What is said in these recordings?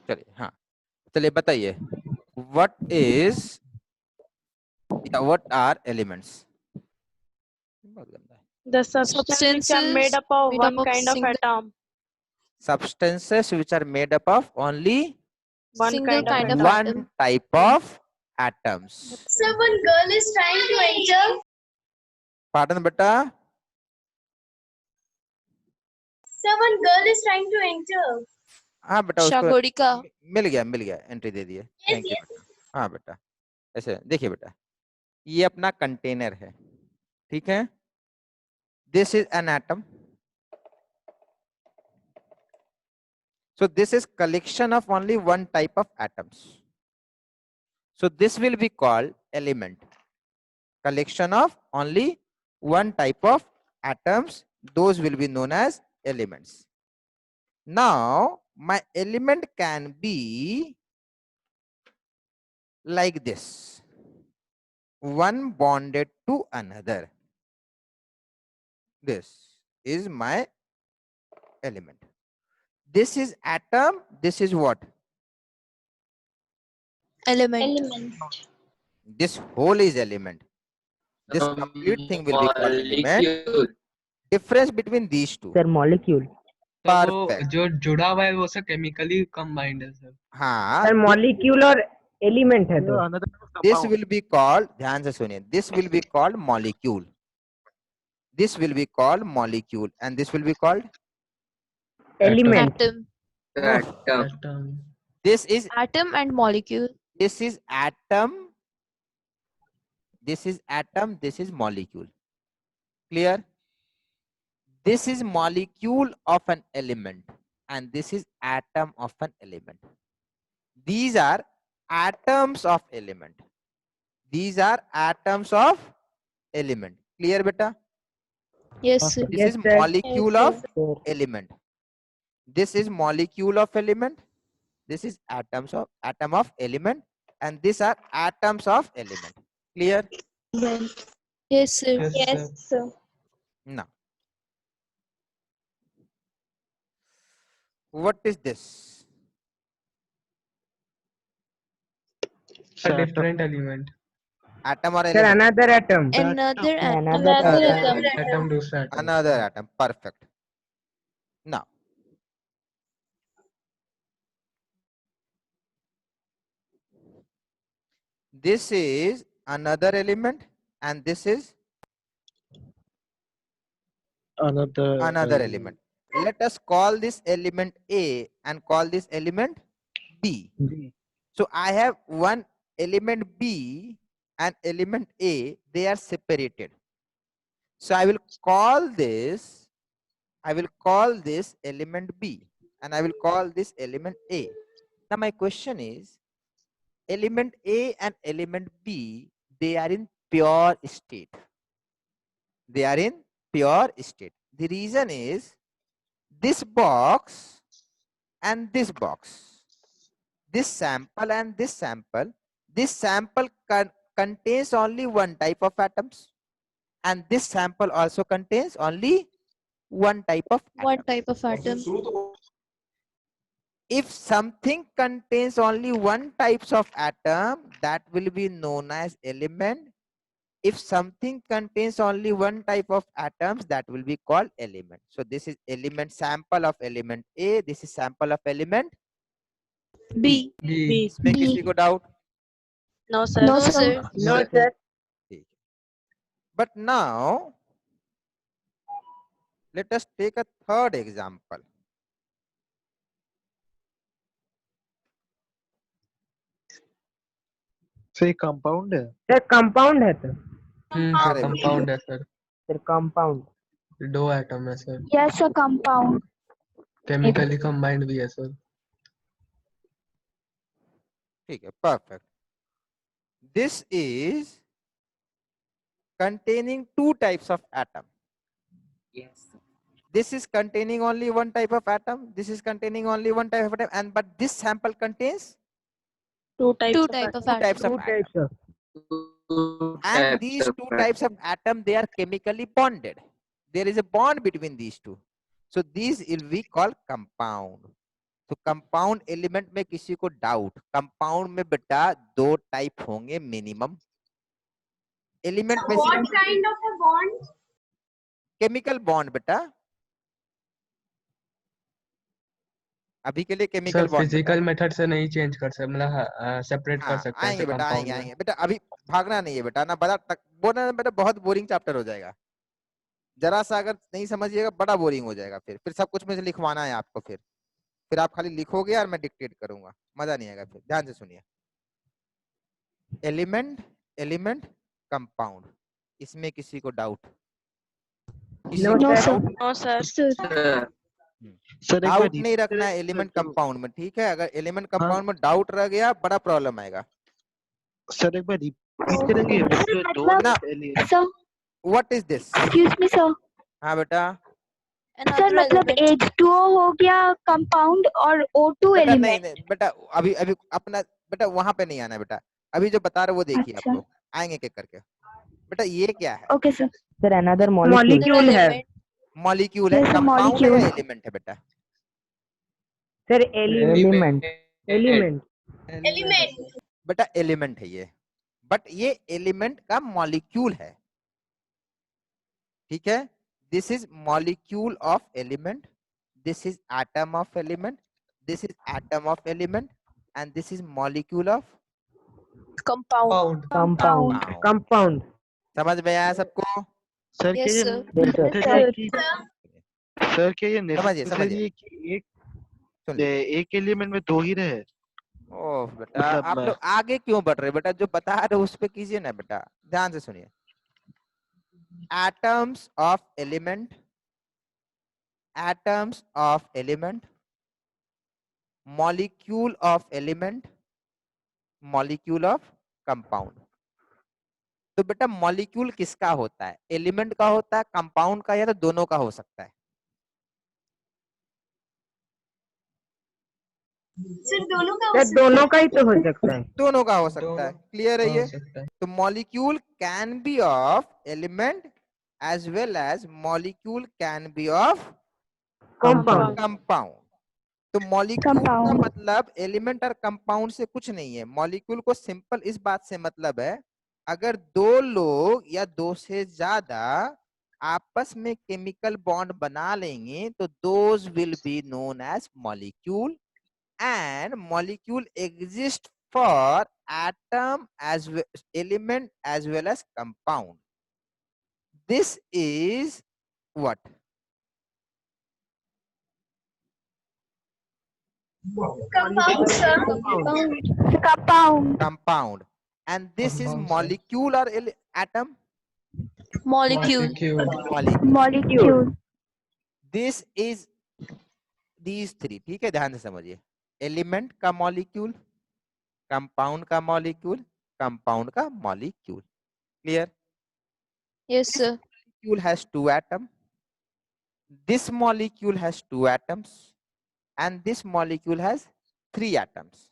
चलिए, हाँ चलिए बताइए, what are elements? बहुत गंदा है। The substances which are made up of one kind of single atom. Substances which are made up of only One single kind of kind of atom. one type of atoms. Sir, one girl is trying to enter. Pardon beta? Sir, one girl is trying to enter. हाँ बेटा, उसको Shagodika. मिल गया, entry दे दिए, Yes, thank you yes. बेटा। हाँ बेटा, ऐसे देखिए बेटा, ये अपना कंटेनर है, ठीक है, this is an atom, so this is collection of only one type of atoms, so this will be called element, collection of only one type of atoms, those will be known as elements. Now my element can be like this, one bonded to another, this is my element, this is atom, this is what, Element. Element. this whole is element, this complete thing will be called element. Molecule. Difference between these two, sir molecule तो वो perfect, जो जुड़ा हुआ है वो सब chemically combined है sir. हाँ, सर मॉलिक्यूल और एलिमेंट है तो this will be called, ध्यान से सुनिए, this will be called molecule, this will be called molecule, and this will be called, element Atom. no, Atom. this is Atom and molecule. atom, this is atom, this is molecule, clear, this is molecule of an element and this is atom of an element, these are atoms of element, these are atoms of element, clear beta, Yes, sir. this Yes, is sir. molecule Yes, of element, this is molecule of element, this is atom of element, and these are atoms of element, clear. Yes, sir. Yes, Yes, sir. Now what is this, A different element. atom or sir element, another atom Another atom. Another atom. Atom दूसरा atom. another atom, perfect. Now this is another element and this is another element, let us call this element A and call this element B. So I have one element B and element A, they are separated, so I will call this element B and I will call this element A. Now my question is, element A and element B, they are in pure state, they are in pure state, the reason is this box and this box, this sample and this sample contains only one type of atoms and this sample also contains only one type of One atom. type of atom. If something contains only one types of atom, that will be known as element. If something contains only one type of atoms, that will be called element. So this is element sample of element A, this is sample of element B. B. इसमें किसी को doubt? No, sir. No, sir. No sir ठीक है. But now let us take a third example. Sir compound है sir compound है तो अरे compound है सर। सर कंपाउंड दो एटम है sir. Yes, a compound. Chemically combined भी है सर। ठीक है, perfect. This is containing two types of atom. Yes. This is containing only one type of atom. This is containing only one type of atom, and but this sample contains Two types Two of type atom. of two atom. types of two atom. Types of And these two types of atom, they are chemically bonded. There is a bond between these two. So these will be called compound. तो compound element में किसी को doubt, compound में बेटा 2 type होंगे minimum. Element में What kind of a bond? Chemical bond बेटा, अभी के लिए केमिकल सर बॉन्ड बेटा। फिजिकल मेथड से नहीं चेंज कर सकते, मतलब सेपरेट कर हाँ सकते हैं आएंगे ऐसे बेटा, कंपाउंड आएंगे में। आएंगे बेटा, अभी भागना नहीं है बेटा ना, बड़ा बोलना बेटा, बहुत बोरिंग चैप्टर हो जाएगा। जरा सा अगर नहीं समझिएगा बड़ा बोरिंग हो जाएगा, फिर सब कुछ मुझे लिखवाना है आपको, फिर आप खाली लिखोगे और मैं डिक्टेट करूंगा, मजा नहीं आएगा। फिर ध्यान से सुनिए, एलिमेंट, एलिमेंट, कंपाउंड, इसमें किसी को डाउट? किसी No, को sir. Doubt? No, sir. Sir. Sir एक बार डाउट नहीं repeat रखना है करें, एलिमेंट तो- कंपाउंड में, ठीक है? अगर एलिमेंट हाँ। कंपाउंड में डाउट रह गया बड़ा प्रॉब्लम आएगा। सर एक बार रिपीट करेंगे, वो जो दो ना, Sir, what is this? excuse me, sir. हाँ बेटा, सर Another मतलब element. H2O हो गया कंपाउंड और O2 बेटा नहीं एलिमेंट। नहीं बेटा, अभी अभी अपना बेटा वहां पे नहीं आना है बेटा, अभी जो बता रहे वो देखिए आप अच्छा। लोग, आएंगे एक करके। बेटा ये क्या है? Okay sir. Sir another Molecule molecule है। element. मॉलिक्यूल है, Yes, sir, कंपाउंड है या molecule. एलिमेंट है बेटा? Sir element, element. Element. बेटा एलिमेंट है ये, बट ये एलिमेंट का मॉलिक्यूल है, ठीक है? This is molecule of element, this is atom of element, this is atom of element, and this is molecule of Compound. Compound, compound. समझ में आया सबको? सर Yes, क्या ये sir. necessary सर क्या ये समझिए, necessary है कि सुन लीजिए। एक एलिमेंट में दो ही रहे? ओह बेटा, मतलब आप लोग आगे क्यों बढ़ रहे हो बेटा? जो बता रहे हो उस पे कीजिए ना बेटा, ध्यान से सुनिए। Atoms of element, atoms of element, molecule of element, molecule of compound. तो बेटा मॉलिक्यूल किसका होता है? एलिमेंट का होता है, कंपाउंड का, या तो दोनों का हो सकता है? सिर्फ दोनों का सर दोनों का ही तो हो सकता है। दोनों का हो सकता है। क्लियर है ये? हो सकता है। तो molecule can be of element as well as molecule can be of compound. Compound. तो मॉलिक्यूल का Compound. मतलब एलिमेंट और कंपाउंड से कुछ नहीं है। मॉलिक्यूल को सिंपल इस बात से मतलब है, अगर दो लोग या दो से ज्यादा आपस में केमिकल बॉन्ड बना लेंगे तो those will be known as molecule, and molecule exist for atom as element as well as compound. This is what? compound, sir. Compound. Compound. And this is Compound, sir. molecule or atom? Molecule. Molecule. Molecule. This is these three. ठीक है, ध्यान से समझिए। Element का molecule, compound का molecule, compound का molecule. Clear? Yes, sir. Molecule has 2 atoms. This molecule has 2 atoms, and this molecule has 3 atoms.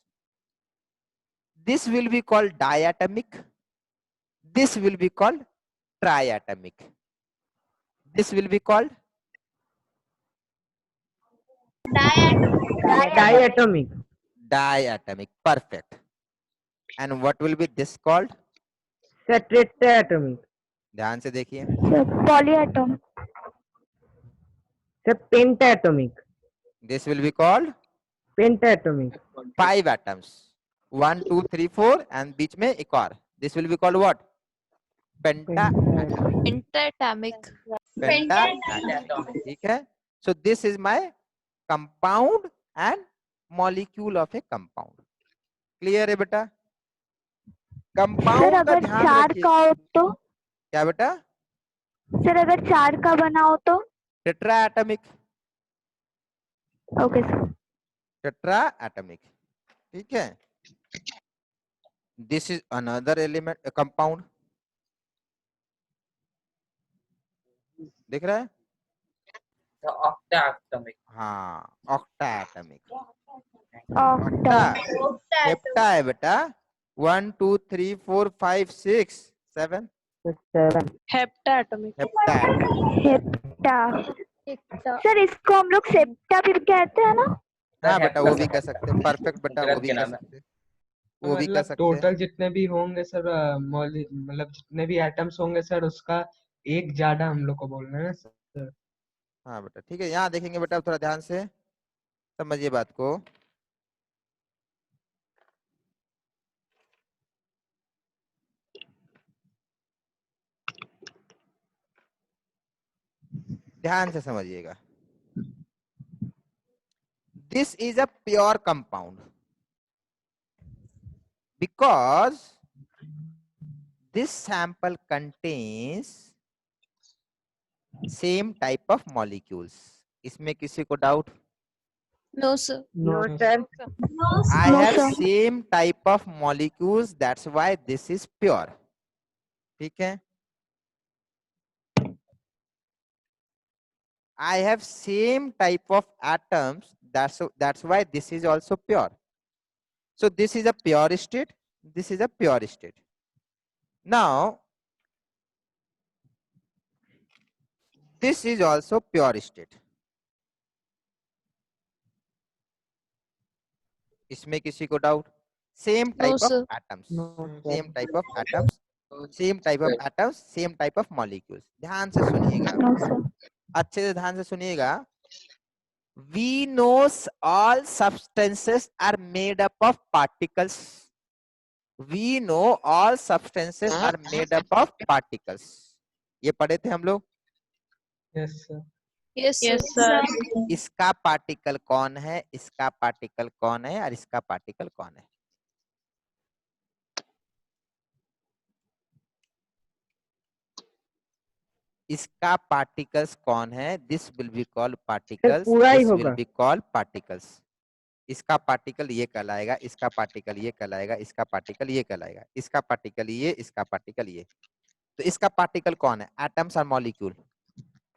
This will be called diatomic. This will be called triatomic. This will be called diatomic. diatomic. Perfect. And what will be this called? Sir tetratomic. ध्यान से देखिए। Polyatom. Sir pentatomic. This will be called pentatomic. 5 atoms. 1, 2, 3, 4, and बीच में एक और. This will be called what? Pentaatomic. Pentatamic. Pentaatomic. ठीक है? So this is my compound and molecule of a compound. Clear है बेटा? सर Compound का अगर ध्यान 4 रखिए। का हो तो? क्या बेटा? सर अगर 4 का बना हो तो? Tetraatomic. Okay sir. Tetraatomic. ठीक है? This is another element, a compound. दिख रहा है? octaatomic. हाँ, octaatomic. ऑक्टा। हेप्टा है बेटा। 1, 2, 3, 4, 5, 6, 7. 7। Heptatomic. हेप्टा। हेप्टा। सर इसको हम लोग सेप्टा भी कहते हैं ना? हाँ help बेटा कर वो भी सकते कर सकते हैं, परफेक्ट बेटा वो गलत भी के कर नाम है। सकते हैं, वो भी कर मतलब सकते हैं। टोटल जितने भी होंगे सर मतलब जितने भी एटम्स होंगे सर उसका एक ज्यादा हम लोग को बोलना है ना सर। हाँ बेटा ठीक है, यहाँ देखेंगे बेटा थोड़ा ध्यान से समझिए बात को। ध्यान से समझिएगा। This is a pure compound because this sample contains same type of molecules. इसमें किसी को doubt? No, sir. No, No, sir. No, I No, have sir. same type of molecules, that's why this is pure. ठीक है, I have same type of atoms, that's why this is also pure. So this is a pure state, this is a pure state. Now this is also pure state. इसमें किसी को doubt? Same No, type of sir. Atoms, No, sir. Same type of atoms, same type of atoms, same type of molecules. ध्यान से सुनिएगा, No, sir. अच्छे से ध्यान से सुनिएगा। We knows all substances are made up of particles. We know all substances are made up of particles. ये पढ़े थे हम लोग। yes sir. Yes, sir. Yes, sir. इसका पार्टिकल कौन है, इसका पार्टिकल कौन है और इसका पार्टिकल कौन है? इसका पार्टिकल्स कौन है? This will be called particles, पूरा ही दिस विल होगा। Be called particles. इसका पार्टिकल ये कहलाएगा, इसका पार्टिकल ये कहलाएगा, इसका पार्टिकल ये कहलाएगा, इसका पार्टिकल ये, इसका पार्टिकल ये। तो इसका पार्टिकल कौन है? एटम्स और मॉलिक्यूल?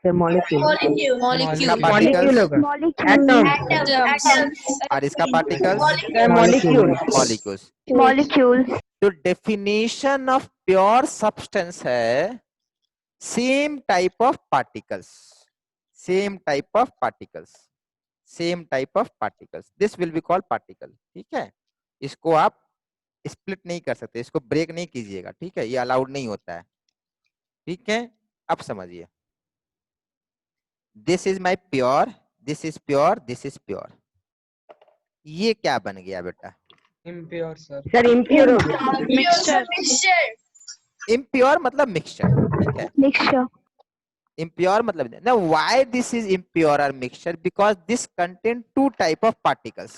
Sir, molecule. molecule. इसका Molecule. Molecule पार्टिकल्स होगा। Molecule. Atom. Atoms. Atoms. और इसका particles Sir, molecule. Molecules. Molecules. तो डेफिनेशन ऑफ प्योर सब्सटेंस है same type of particles, same type of particles, same type of particles, this will be called particle. ठीक है, इसको आप split नहीं कर सकते, इसको ब्रेक नहीं कीजिएगा, ठीक है, ये अलाउड नहीं होता है। ठीक है, अब समझिए, this is my pure, this is pure, this is pure. ये क्या बन गया बेटा? impure sir. Sir, impure होगा। Mixture. Mixture. इम्प्योर मतलब मिक्सचर, ठीक है, Mixture. impure मतलब now why this is impure or mixture? Because this contain two type of particles,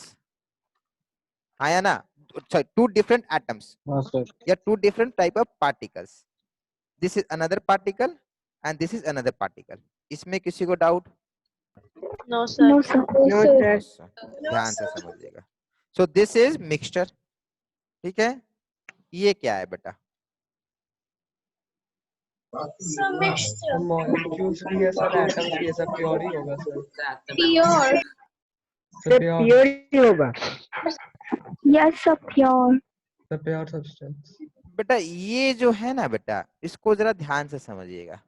हाँ या ना? Sorry, two different atoms, या two different type of particles. This is another particle and this is another particle. इसमें किसी को doubt? No, sir. No, sir. No, sir. ध्यान से समझिएगा। So this is mixture, ठीक है। ये क्या है बेटा? So mixture. molecules भी है सर, atoms भी है सर, pure ही होगा sir. Pure. Sir, pure pure ही होगा। Yes, sir. Pure. the pure substance. बेटा ये जो है ना बेटा, इसको जरा ध्यान से समझिएगा।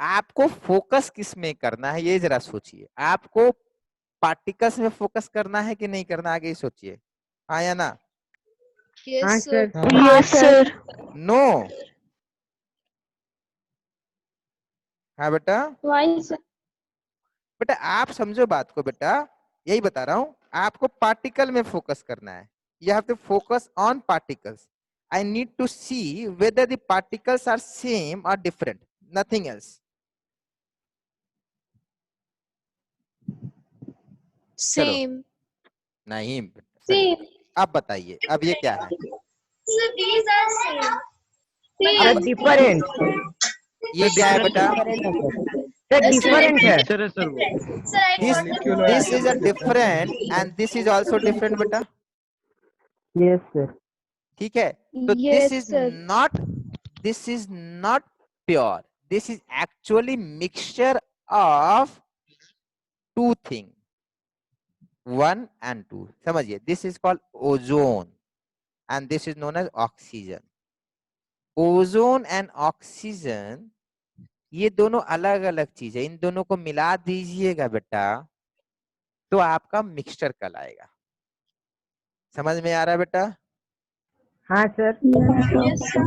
आपको फोकस किस में करना है ये जरा सोचिए। आपको पार्टिकल्स में फोकस करना है कि नहीं करना, आगे सोचिए, हाँ या ना? Yes, हाँ, sir. sir. Yes, sir. No, हाँ बेटा। Why, sir? बेटा आप समझो बात को बेटा, यही बता रहा हूं, आपको पार्टिकल में फोकस करना है। You have to focus on particles. I need to see whether the particles are same or different, nothing else. Same. नहीं बेटा, Same. अब बताइए, अब ये क्या है? So these are same. Sir, different. ये क्या है बेटा? Sir, different है। सर है सर वो। Sir, I got the Molecule point. This is a different and this is also different बेटा, Yes, sir. ठीक है। तो Yes, this sir. is not pure, this is actually mixture of two things, 1 and 2। समझिए, this is called ozone and this is known as oxygen। Ozone and oxygen ये दोनों अलग अलग चीज है, इन दोनों को मिला दीजिएगा बेटा तो आपका मिक्सचर कहलाएगा। समझ में आ रहा है बेटा? हाँ सर। Yes, sir.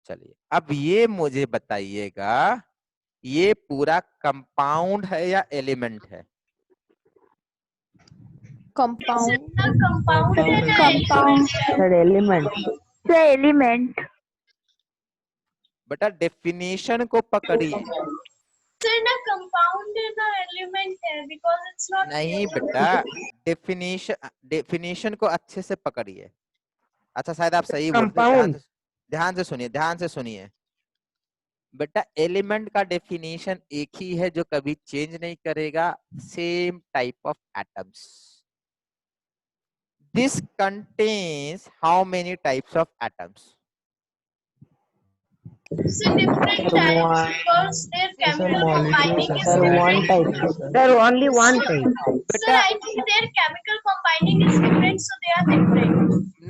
चलिए अब ये मुझे बताइएगा, ये पूरा कंपाउंड है या एलिमेंट है? Compound. Sir, compound है ना Compound. element है? Sir element. The element. बेटा डेफिनेशन को पकड़िए। Sir, ना compound है ना element है because it's not. नहीं बेटा, डेफिनेशन को अच्छे से पकड़िए। अच्छा शायद आप सही बोल रहे हैं, Compound. ध्यान से सुनिए बेटा। एलिमेंट का डेफिनेशन एक ही है जो कभी चेंज नहीं करेगा, same type of atoms. This contains how many types of atoms? So different types because their chemical combining is Sir, one different. type. Sir, only one type. Sir, बेटा I think their chemical combining is different, so they are different.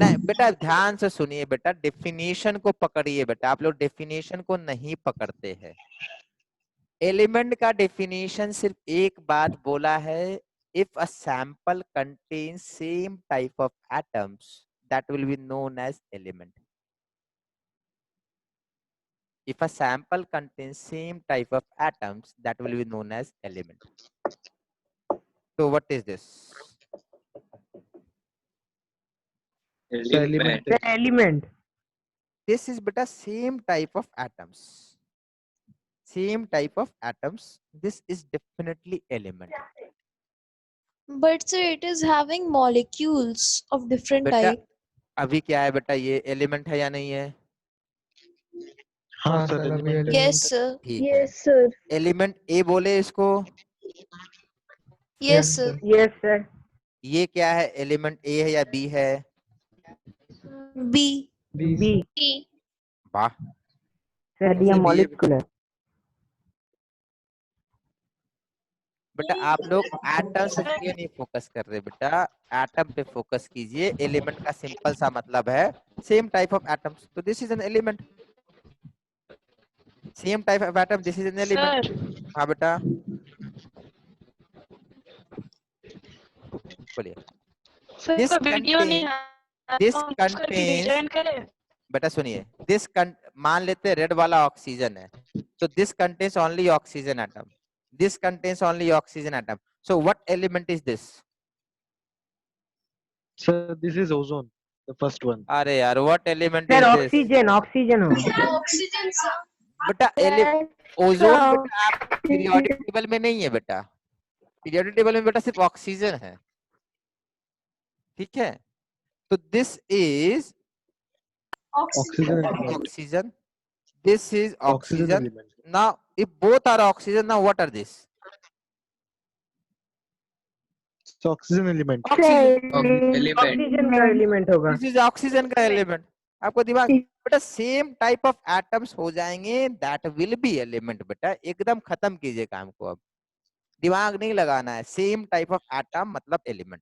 नहीं बेटा, ध्यान से सुनिए बेटा, definition को पकड़िए बेटा। आप लोग डेफिनेशन को नहीं पकड़ते हैं। एलिमेंट का डेफिनेशन सिर्फ एक बात बोला है, if a sample contains same type of atoms that will be known as element. If a sample contains same type of atoms, that will be known as element. So what is this? Element Sir, element. This is beta same type of atoms. Same type of atoms. This is definitely element. But sir, it is having molecules of different बेटा type. अभी क्या है बेटा, ये element है या नहीं है? हाँ हाँ सर सर अभी एलिमेंट है। Yes, sir. ठीक है। sir. एलिमेंट ए बोले इसको। Yes, sir. Yes sir. ये क्या है, एलिमेंट ए है या बी है? B. B. वाह, Sir, ये ये molecular. बेटा आप लोग एटम्स पे क्यों नहीं फोकस कर रहे बेटा? एटम पे फोकस कीजिए। एलिमेंट का सिंपल सा मतलब है सेम टाइप ऑफ एटम्स, तो this is an element. Same type of atom, this is an element. हाँ बेटा बोलिए। दिस कंटेन्स, बेटा सुनिए, दिस मान लेते रेड वाला ऑक्सीजन है, तो this contains only oxygen atom, this contains only oxygen atom. So what element is this? Sir this is ozone the first one. अरे यार, what element Sir, is this? oxygen. Oxygen होगा। Oxygen, sir. बेटा ozone बेटा आप periodic table में नहीं है बेटा। पीरियोडिक टेबल में बेटा सिर्फ ऑक्सीजन है, ठीक है? तो this is oxygen oxygen, this is oxygen oxygen. Element. Now if both are oxygen, now what are this? So oxygen element. Oxygen का element होगा। This is oxygen का element। आपको दिमाग बेटा सेम टाइप ऑफ एटम्स हो जाएंगे, that will B element. बेटा एकदम खत्म कीजिए काम को, अब दिमाग नहीं लगाना है। सेम टाइप ऑफ एटम मतलब एलिमेंट,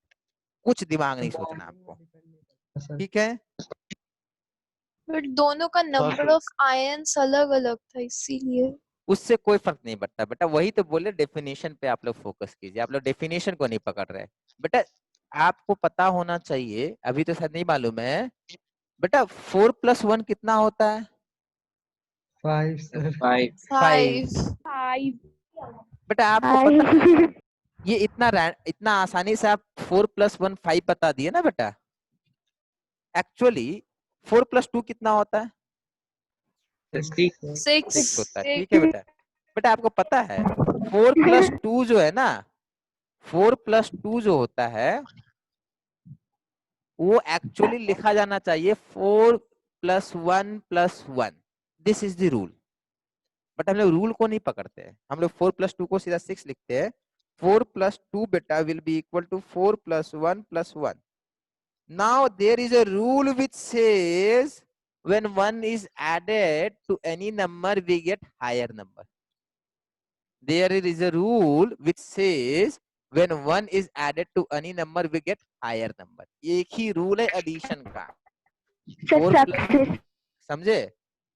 कुछ दिमाग नहीं सोचना आपको, ठीक है? But दोनों का number of ions अलग अलग था, इसीलिए। उससे कोई फर्क नहीं पड़ता बेटा, वही तो बोले डेफिनेशन पे आप लोग फोकस कीजिए। आप लोग डेफिनेशन को नहीं पकड़ रहे बेटा। आपको पता होना चाहिए, अभी तो शायद नहीं मालूम है बेटा, 4 + 1 कितना होता है? 5 सर। 5. बेटा आपको पता, ये इतना आसानी से आप 4 + 1 5 बता दिए ना बेटा। एक्चुअली 4 + 2 कितना होता है? 6 होता है, ठीक है बेटा। बेटा आपको पता है 4 + 2 जो है ना, 4 + 2 जो होता है वो एक्चुअली लिखा जाना चाहिए 4 + 1 + 1। This is the rule. But हम लोग रूल को नहीं पकड़ते हैं, हम लोग 4 + 2 को सीधा 6 लिखते हैं। 4 + 2 बेटा will be equal to 4 + 1 + 1। Now there is a rule which says when 1 is added to any number we get higher number. There is a rule which says when 1 is added to any number we get higher number. एक ही rule है addition का, 4 + समझे?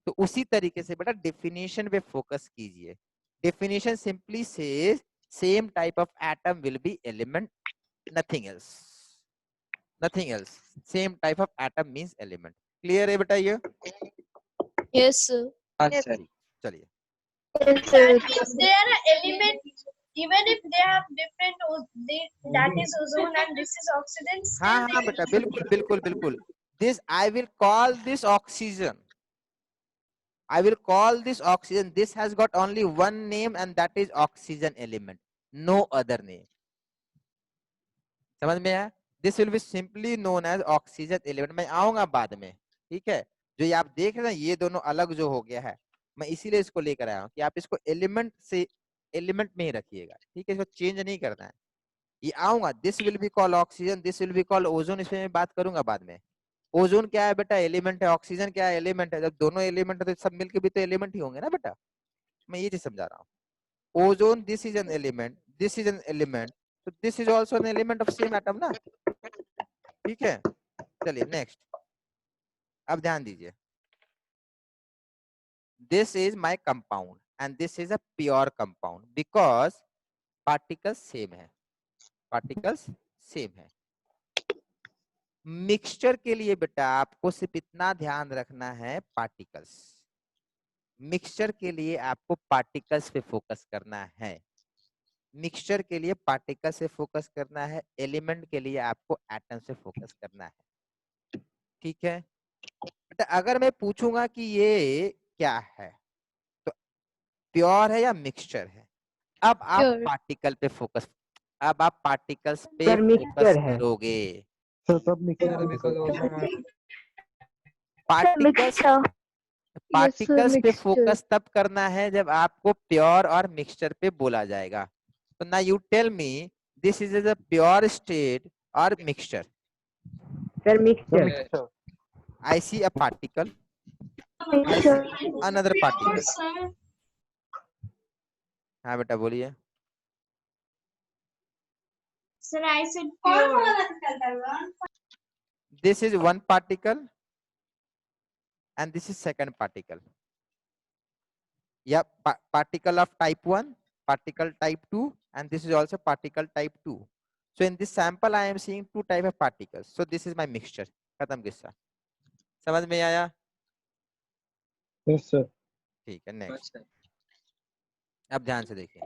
तो उसी तरीके से बेटा definition पे फोकस कीजिए। Definition simply says same type of atom will be element, nothing else. Nothing else. Same type of atom means element. Clear है बेटा ये? Yes, sir. चलिए. Yes, sir. That means they are an element, even if they have different, that is ozone and this is oxygen. Still हाँ they हाँ will बेटा, be बिल्कुल बिल्कुल बिल्कुल. This I will call this oxygen. I will call this oxygen. This has got only one name and that is oxygen element. No other name. समझ में आया? This will be simply known as oxygen element. मैं आऊंगा बाद में, ठीक है? जो ये आप देख रहे हैं ये दोनों अलग जो हो गया है, मैं इसीलिए इसको लेकर आया हूँ कि आप इसको एलिमेंट से एलिमेंट में ही रखिएगा, ठीक है? इसको चेंज नहीं करना है. ये आऊंगा. This will be called oxygen, this will be called ozone. इसमें मैं बात करूंगा बाद में. ओजोन क्या है बेटा? एलिमेंट है. ऑक्सीजन क्या है? एलिमेंट है. जब दोनों एलिमेंट है तो सब मिलके भी तो एलिमेंट ही होंगे ना बेटा. मैं ये चीज समझा रहा हूँ. Ozone, this is an element, this is an element, तो this is also an element of same atom ना. ठीक है, चलिए नेक्स्ट. अब ध्यान दीजिए. This is my compound and this is a pure compound because particles same है. Particles same है. मिक्सचर के लिए बेटा आपको सिर्फ इतना ध्यान रखना है, पार्टिकल्स. मिक्सचर के लिए आपको पार्टिकल्स पे फोकस करना है. मिक्सचर के लिए पार्टिकल से फोकस करना है. एलिमेंट के लिए आपको एटम से फोकस करना है. ठीक है बेटा. अगर मैं पूछूंगा कि ये क्या है तो प्योर है या मिक्सचर है, अब आप Pure. पार्टिकल पे फोकस, अब आप पार्टिकल्स पे सर फोकस मिक्सचर है. करोगे. सर सब मिक्सचर है because sir. ozone particles Mixture. Particles पे mixture. फोकस तब करना है जब आपको प्योर और मिक्सचर पे बोला जाएगा. तो ना you tell me this is a pure state or mixture. Sir mixture. Mixture. I see a particle, Mixture. Another particle. sir. हाँ बेटा बोलिए. Sir, I said pure. This is one particle and this is second particle. Yeah, particle of type 1, particle type 2, and this is also particle type 2. So in this sample I am seeing two type of particles. So this is my mixture. खत्म किस्सा. समझ में आया? Yes sir. ठीक है, next. अब ध्यान से देखिए.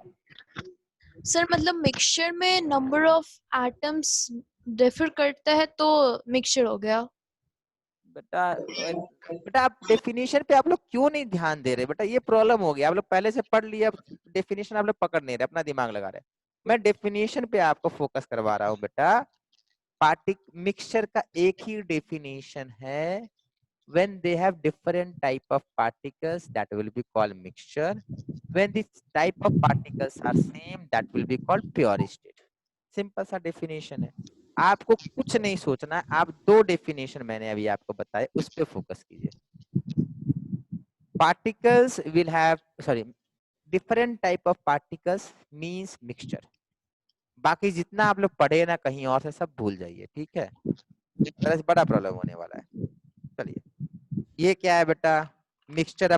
सर मतलब मिक्सचर में नंबर ऑफ एटम्स डिफर करता है तो मिक्सचर हो गया. बेटा बेटा आप डेफिनेशन पे आप लोग क्यों नहीं ध्यान दे रहे बेटा? ये प्रॉब्लम हो गया. आप लोग पहले से पढ़ लिया, डेफिनेशन आप लोग पकड़ नहीं रहे, अपना दिमाग लगा रहे. मैं डेफिनेशन पे आपको फोकस करवा रहा हूँ बेटा. मिक्सचर का एक ही डेफिनेशन है. when they have different type of particles that will be called mixture. When this type of particles are same that will be called pure state. Simple सा डेफिनेशन है. आपको कुछ नहीं सोचना है. आप दो डेफिनेशन मैंने अभी आपको बताए, उस पे फोकस कीजिए. Particles will have different type of particles means mixture. बाकी जितना आप लोग पढ़े ना कहीं और से सब भूल जाइए. ठीक है, तरह से बड़ा प्रॉब्लम होने वाला है. चलिए, ये क्या है बेटा? Mixture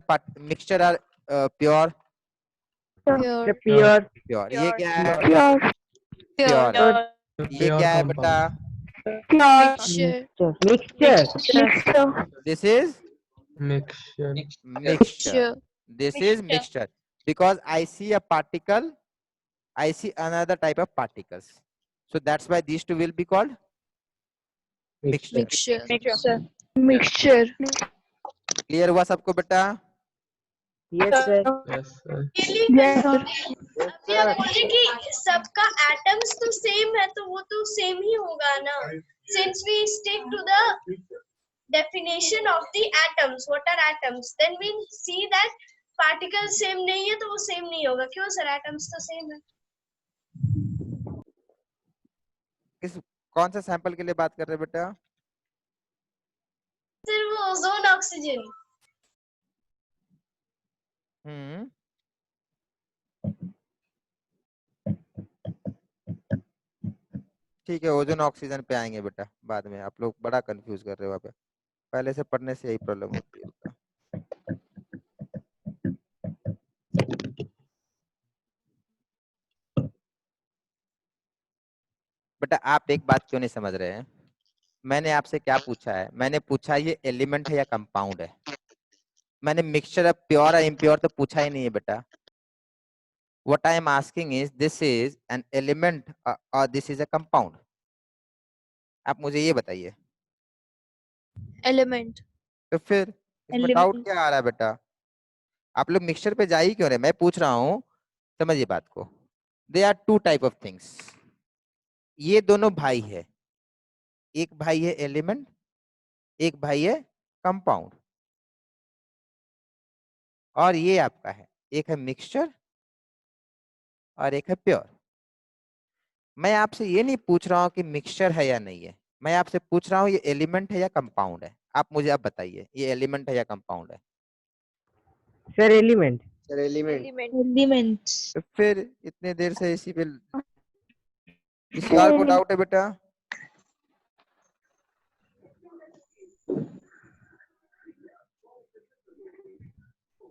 or pure. Pure. Pure. Pure. ये क्या है? Pure. प्योर. प्योर. ये क्या है बेटा? Pure. Mixture. Mixture. Mixture. This is mixture. Mixture. This is mixture because I see a particle, I see another type of particles. So that's why these two will be called mixture. Mixture. Mixture. Clear हुआ सबको बेटा? Yes sir. Yes, sir. Yes, sir. अभी आप बोले कि सबका atoms तो same है तो वो तो सेम ही होगा ना. Since we stick to the definition of the atoms, what are atoms? Then we see that particles same नहीं है तो वो same नहीं होगा. क्यों सर? एटम्स तो सेम है. किस कौन सा सैंपल के लिए बात कर रहे हैं बेटा? सर वो ओजोन ऑक्सीजन. ठीक है, ओजोन ऑक्सीजन पे आएंगे बेटा बाद में. आप लोग बड़ा कंफ्यूज कर रहे हो वहाँ पे. पहले से पढ़ने से यही प्रॉब्लम होती है बेटा. बेटा आप एक बात क्यों नहीं समझ रहे हैं? मैंने आपसे क्या पूछा है? मैंने पूछा ये एलिमेंट है या कंपाउंड है। मैंने मिक्सचर ऑफ प्योर और इम्प्योर तो पूछा ही नहीं है बेटा। What I am asking is this is an element or this is a compound? आप मुझे ये बताइए। एलिमेंट। तो फिर इसमें डाउट क्या आ रहा है बेटा? आप लोग मिक्सचर पे जा ही क्यों रहे? मैं पूछ रहा हूँ, समझिए बात को। They are two type of things. ये दोनों भाई है, एक भाई है एलिमेंट, एक भाई है कंपाउंड। और ये आपका है, एक है मिक्सचर और एक है प्योर। मैं आपसे ये नहीं पूछ रहा हूँ कि मिक्सचर है या नहीं है, मैं आपसे पूछ रहा हूँ ये एलिमेंट है या कंपाउंड है। आप मुझे अब बताइए ये एलिमेंट है या कंपाउंड है। Sir element. एलिमेंट्स। तो फिर इतने देर से इसी पे किसी और को डाउट है बेटा?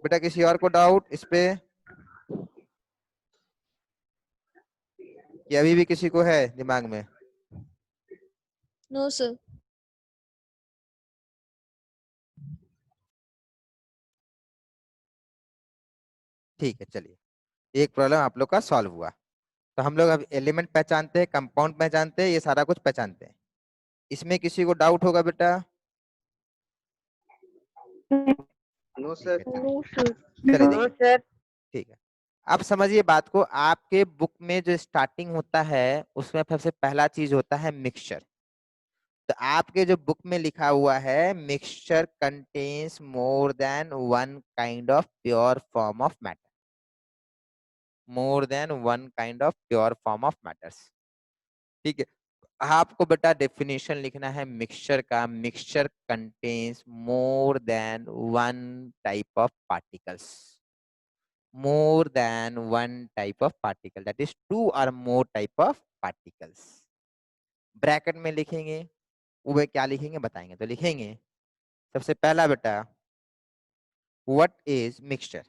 बेटा किसी और को डाउट इस पे? कि अभी भी किसी को है दिमाग में? No sir. ठीक है, चलिए एक प्रॉब्लम आप लोग का सॉल्व हुआ। तो हम लोग अब एलिमेंट पहचानते हैं, कंपाउंड पहचानते हैं, ये सारा कुछ पहचानते हैं। इसमें किसी को डाउट होगा बेटा? No sir. चलिए नो देखिए, सर। ठीक है। अब समझिए बात को। आपके बुक में जो स्टार्टिंग होता है उसमें सबसे पहला चीज होता है मिक्सचर। तो आपके जो बुक में लिखा हुआ है mixture contains more than one kind of pure form of matter. More than one kind of pure form of matters. ठीक है, आपको बेटा डेफिनेशन लिखना है मिक्सचर का। Mixture contains more than one type of particles. More than one type of particle, that is two or more type of particles. Bracket में लिखेंगे, वो क्या लिखेंगे बताएंगे। तो लिखेंगे सबसे पहला बेटा what is mixture.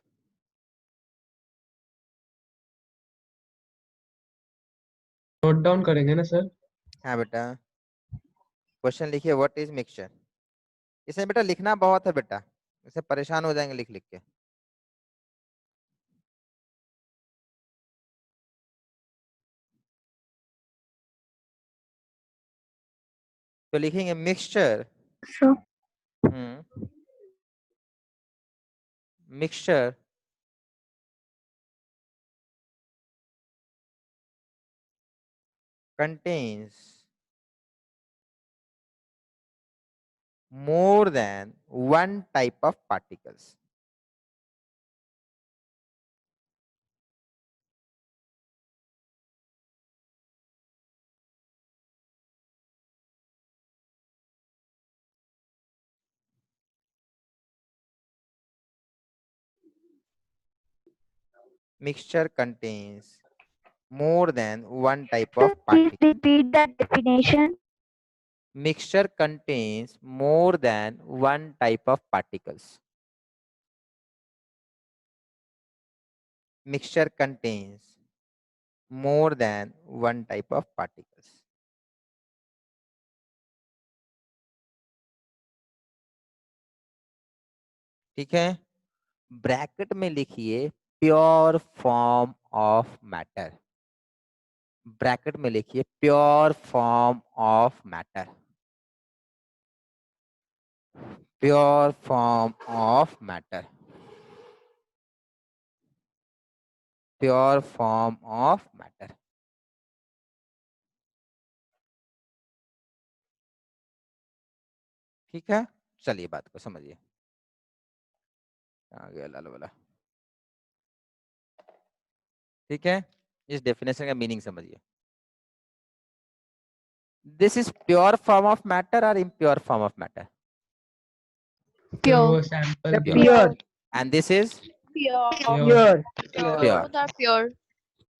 Note down करेंगे ना सर? हाँ बेटा, क्वेश्चन लिखिए व्हाट इज मिक्सचर। इसमें बेटा लिखना बहुत है बेटा, इससे परेशान हो जाएंगे लिख लिख के। तो लिखेंगे mixture. Mixture contains more than one type of particles. Mixture contains more than one type of particle. Repeat that definition. Mixture contains more than one type of particles. Mixture contains more than one type of particles. ठीक है, bracket में लिखिए pure form of matter. Bracket में लिखिए pure form of matter. Pure form of matter. Pure form of matter. ठीक है, चलिए बात को समझिए। आ गया लाल वाला। ठीक है, इस डेफिनेशन का मीनिंग समझिए। This is pure form of matter और इम्प्योर फॉर्म ऑफ मैटर। वो sample pure. And this is pure. Pure. Both are pure.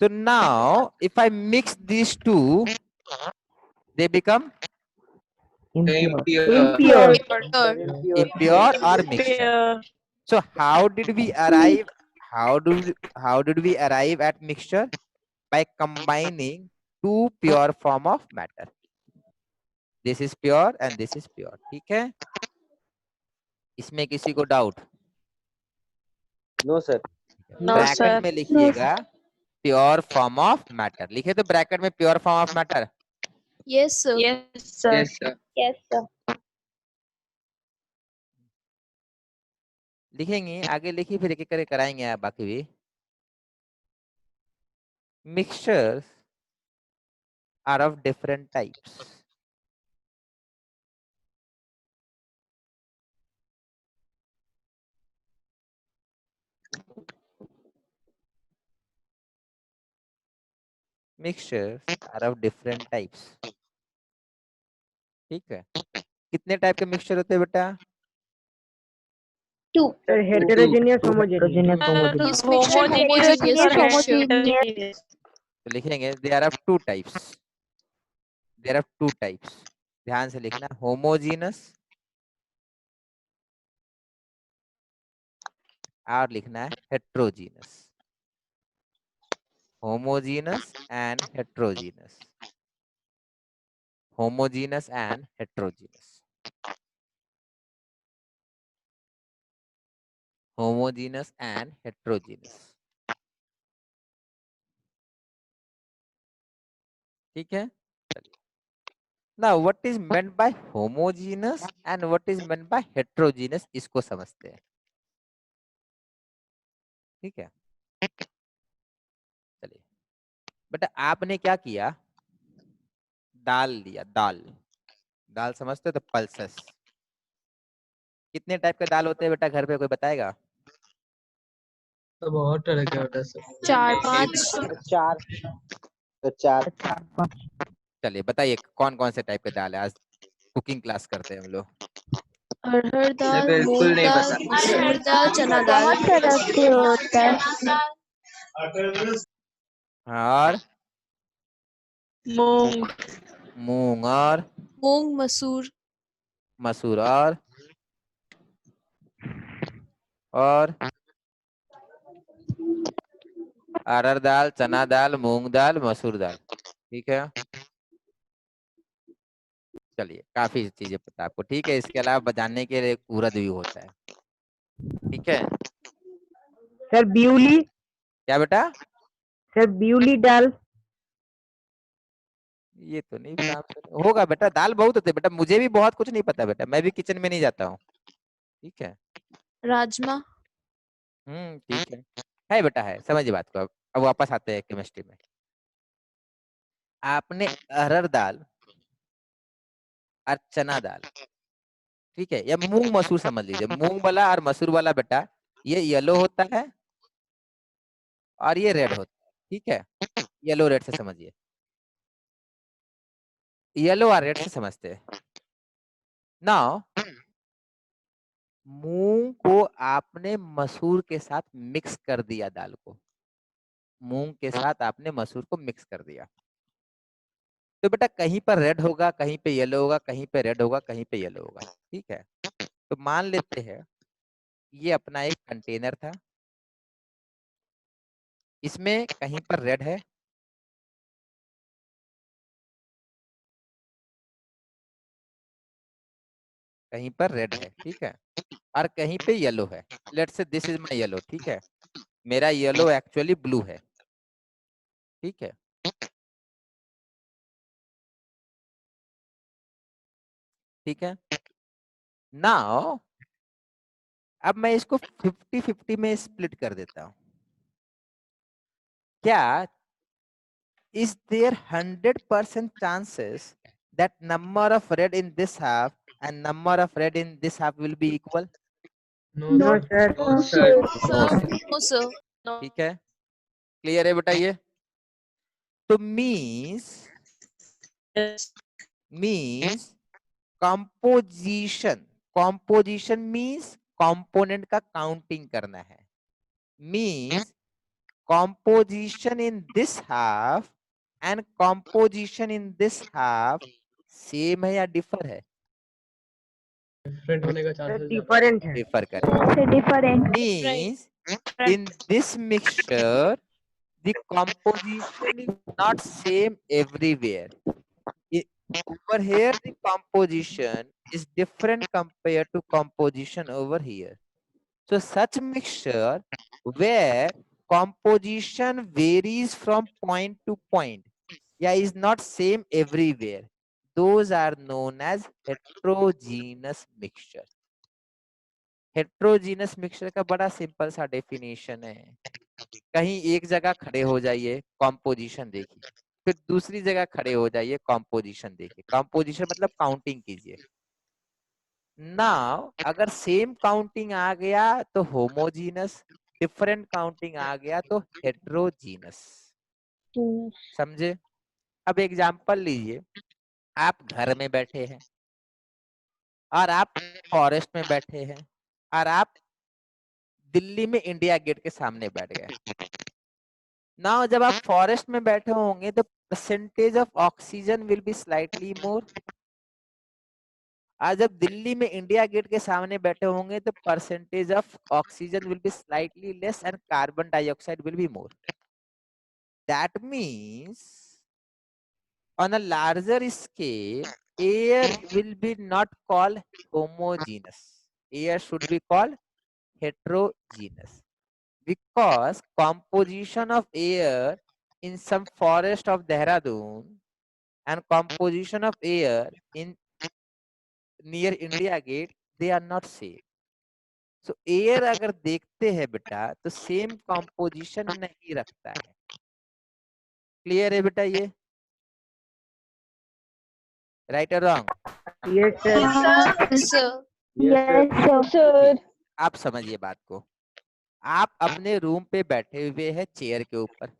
So now if I mix these two, they become Impure. Pure. impure or mixture. So how did we arrive? How did we arrive at mixture? By combining two pure form of matter. This is pure and this is pure. ठीक है, इसमें किसी को doubt? No sir. No, bracket sir. में लिखिएगा pure form of matter, लिखे तो bracket में pure form of matter. Yes sir. Yes, sir. Yes sir. Yes, sir. लिखेंगे, आगे लिखिए, फिर एक एक करके कराएंगे आप बाकी भी. Mixtures are of different types. Mixtures are of different types. ठीक है, कितने टाइप के मिक्सचर होते हैं बेटा? Two. Sir, heterogeneous, homogeneous. This mixture Heterogeneous, homogeneous mixture. homogeneous. तो लिखेंगे there are two types. There are two types. ध्यान से लिखना, homogeneous और लिखना है heterogeneous. Homogeneous and heterogeneous. Homogeneous and heterogeneous. Homogeneous and heterogeneous. ठीक है, now what is meant by homogeneous and what is meant by heterogeneous, इसको समझते हैं. ठीक है, चलिए बेटा, आपने क्या किया, दाल लिया, दाल, दाल समझते हो तो पल्सेस. कितने टाइप के दाल होते हैं बेटा घर पे, कोई बताएगा? तो बहुत तरह के होता है सर। 4-5. चार। चलिए बताइए कौन कौन से टाइप के दाल है, आज कुकिंग क्लास करते हैं हम लोग. अरहर दाल, बिल्कुल मूंग नहीं दाल, पता। मसूर दाल, चना दाल. बहुत तरह के होता है. और मूंग. मूंग और मूंग, मसूर. मसूर और अरहर दाल, चना दाल, मूंग दाल, मसूर दाल. ठीक है, चलिए काफी चीजें पता आपको. ठीक है, इसके अलावा जानने के लिए उड़द भी होता है. ठीक है, Sir, biuli. क्या बेटा? Sir, biuli dal. ये तो नहीं नाम सुना. होगा बेटा, दाल बहुत होते हैं बेटा, मुझे भी बहुत कुछ नहीं पता बेटा, मैं भी किचन में नहीं जाता हूँ. ठीक है, राजमा. ठीक है बेटा, है, समझिए बात को. अब वापस आते हैं केमिस्ट्री में. आपने अरहर दाल और चना दाल, ठीक है, या मूंग मसूर समझ लीजिए, मूंग वाला और मसूर वाला बेटा, ये येलो होता है और ये रेड होता है. ठीक है, येलो रेड से समझिए, येलो और रेड से समझते हैं. नाउ मूंग को आपने मसूर के साथ मिक्स कर दिया, दाल को मूंग के साथ आपने मसूर को मिक्स कर दिया, तो बेटा कहीं पर रेड होगा, कहीं पे येलो होगा, कहीं पे रेड होगा, कहीं पे येलो होगा. ठीक है, तो मान लेते हैं ये अपना एक कंटेनर था, इसमें कहीं पर रेड है, कहीं पर रेड है. ठीक है, और कहीं पे येलो है. Let's say this is my yellow. ठीक है, मेरा येलो एक्चुअली ब्लू है. ठीक है, ठीक है. नाउ अब मैं इसको 50-50 में स्प्लिट कर देता हूं. क्या is there 100% chances that number of red in this half and number of red in this half will be equal? No, sir. No, sir. ठीक है, क्लियर है बेटा ये? तो मीन्स कंपोजिशन मीन्स कंपोनेंट का काउंटिंग करना है. Means composition in this half and composition in this half same है या डिफर है? डिफरेंट होने का Sir, चांसेस different है. डिफर करेगा. Different. Means in this mixture the composition is not same everywhere. Over here the composition is different compared to composition over here. So such mixture where composition varies from point to point, yeah, is not same everywhere, those are known as heterogeneous mixture. Heterogeneous mixture का बड़ा simple सा definition है, कहीं एक जगह खड़े हो जाइए कॉम्पोजिशन देखिए, फिर दूसरी जगह खड़े हो जाइए कॉम्पोजिशन देखिए, कॉम्पोजिशन मतलब काउंटिंग कीजिए। नाउ अगर सेम काउंटिंग आ गया तो होमोजीनस, डिफरेंट काउंटिंग आ गया तो हेट्रोजीनस, समझे? अब एग्जांपल लीजिए, आप घर में बैठे हैं और आप फॉरेस्ट में बैठे हैं और आप दिल्ली में इंडिया गेट के सामने बैठ गए। नाउ जब आप फॉरेस्ट में बैठे होंगे तो percentage of oxygen will be slightly more, और जब दिल्ली में इंडिया गेट के सामने बैठे होंगे तो percentage of oxygen will be slightly less and carbon dioxide will be more. That means on a larger scale air will be not called homogeneous, air should be called heterogeneous, because composition of air in some forest of Dehradun and composition of air in near India Gate, they are not same. So air अगर देखते हैं बेटा तो same composition नहीं रखता है। Clear है बेटा ये? राइट और wrong? Yes, sir. Yes, sir. Yes, sir. आप समझिए बात को, आप अपने रूम पे बैठे हुए हैं चेयर के ऊपर,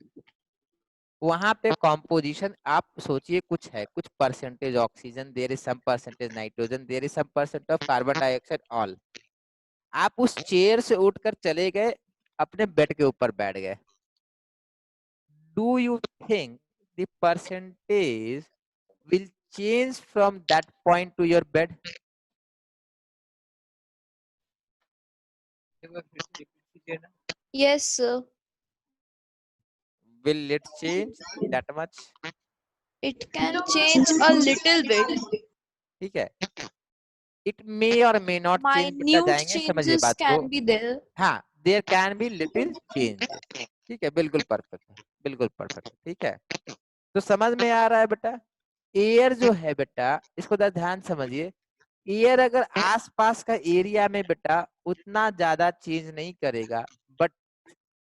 वहां पे कॉम्पोजिशन आप सोचिए कुछ है, कुछ percentage oxygen, there is some percentage nitrogen, there is some percent of carbon dioxide, all. आप उस चेयर से उठकर चले गए, अपने बेड के ऊपर बैठ गए। Do you think the percentage will change from that point two your bed? Yes, sir. Will it change that much? It can change a little bit. ठीक है, इट मे और मे नॉट चेंज, बेटा Minute जाएंगे, समझिए changes बात को। can be there. हाँ, there can be little change, ठीक है, बिल्कुल परफेक्ट है, बिल्कुल परफेक्ट, ठीक है। तो समझ में आ रहा है बेटा? एयर जो है बेटा, इसको ध्यान समझिए, एयर अगर आसपास का एरिया में बेटा उतना ज्यादा चेंज नहीं करेगा, but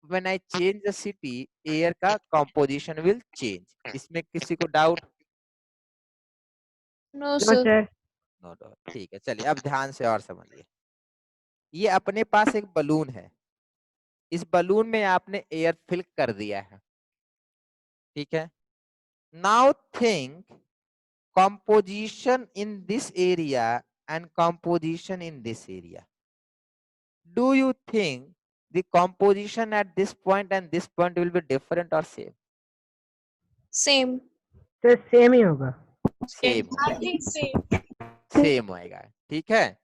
when I change the city air का कंपोजिशन विल चेंज। इसमें किसी को doubt? No, No, sir. sir. No doubt, ठीक है। चलिए अब ध्यान से और समझिए, ये अपने पास एक बलून है, इस बलून में आपने एयर फिल कर दिया है, ठीक है। Now think composition in this area and composition in this area. Do you think the composition at this point and this point will be different or same? Same. Sir, same ही होगा. Same I think same. same होएगा, ठीक है।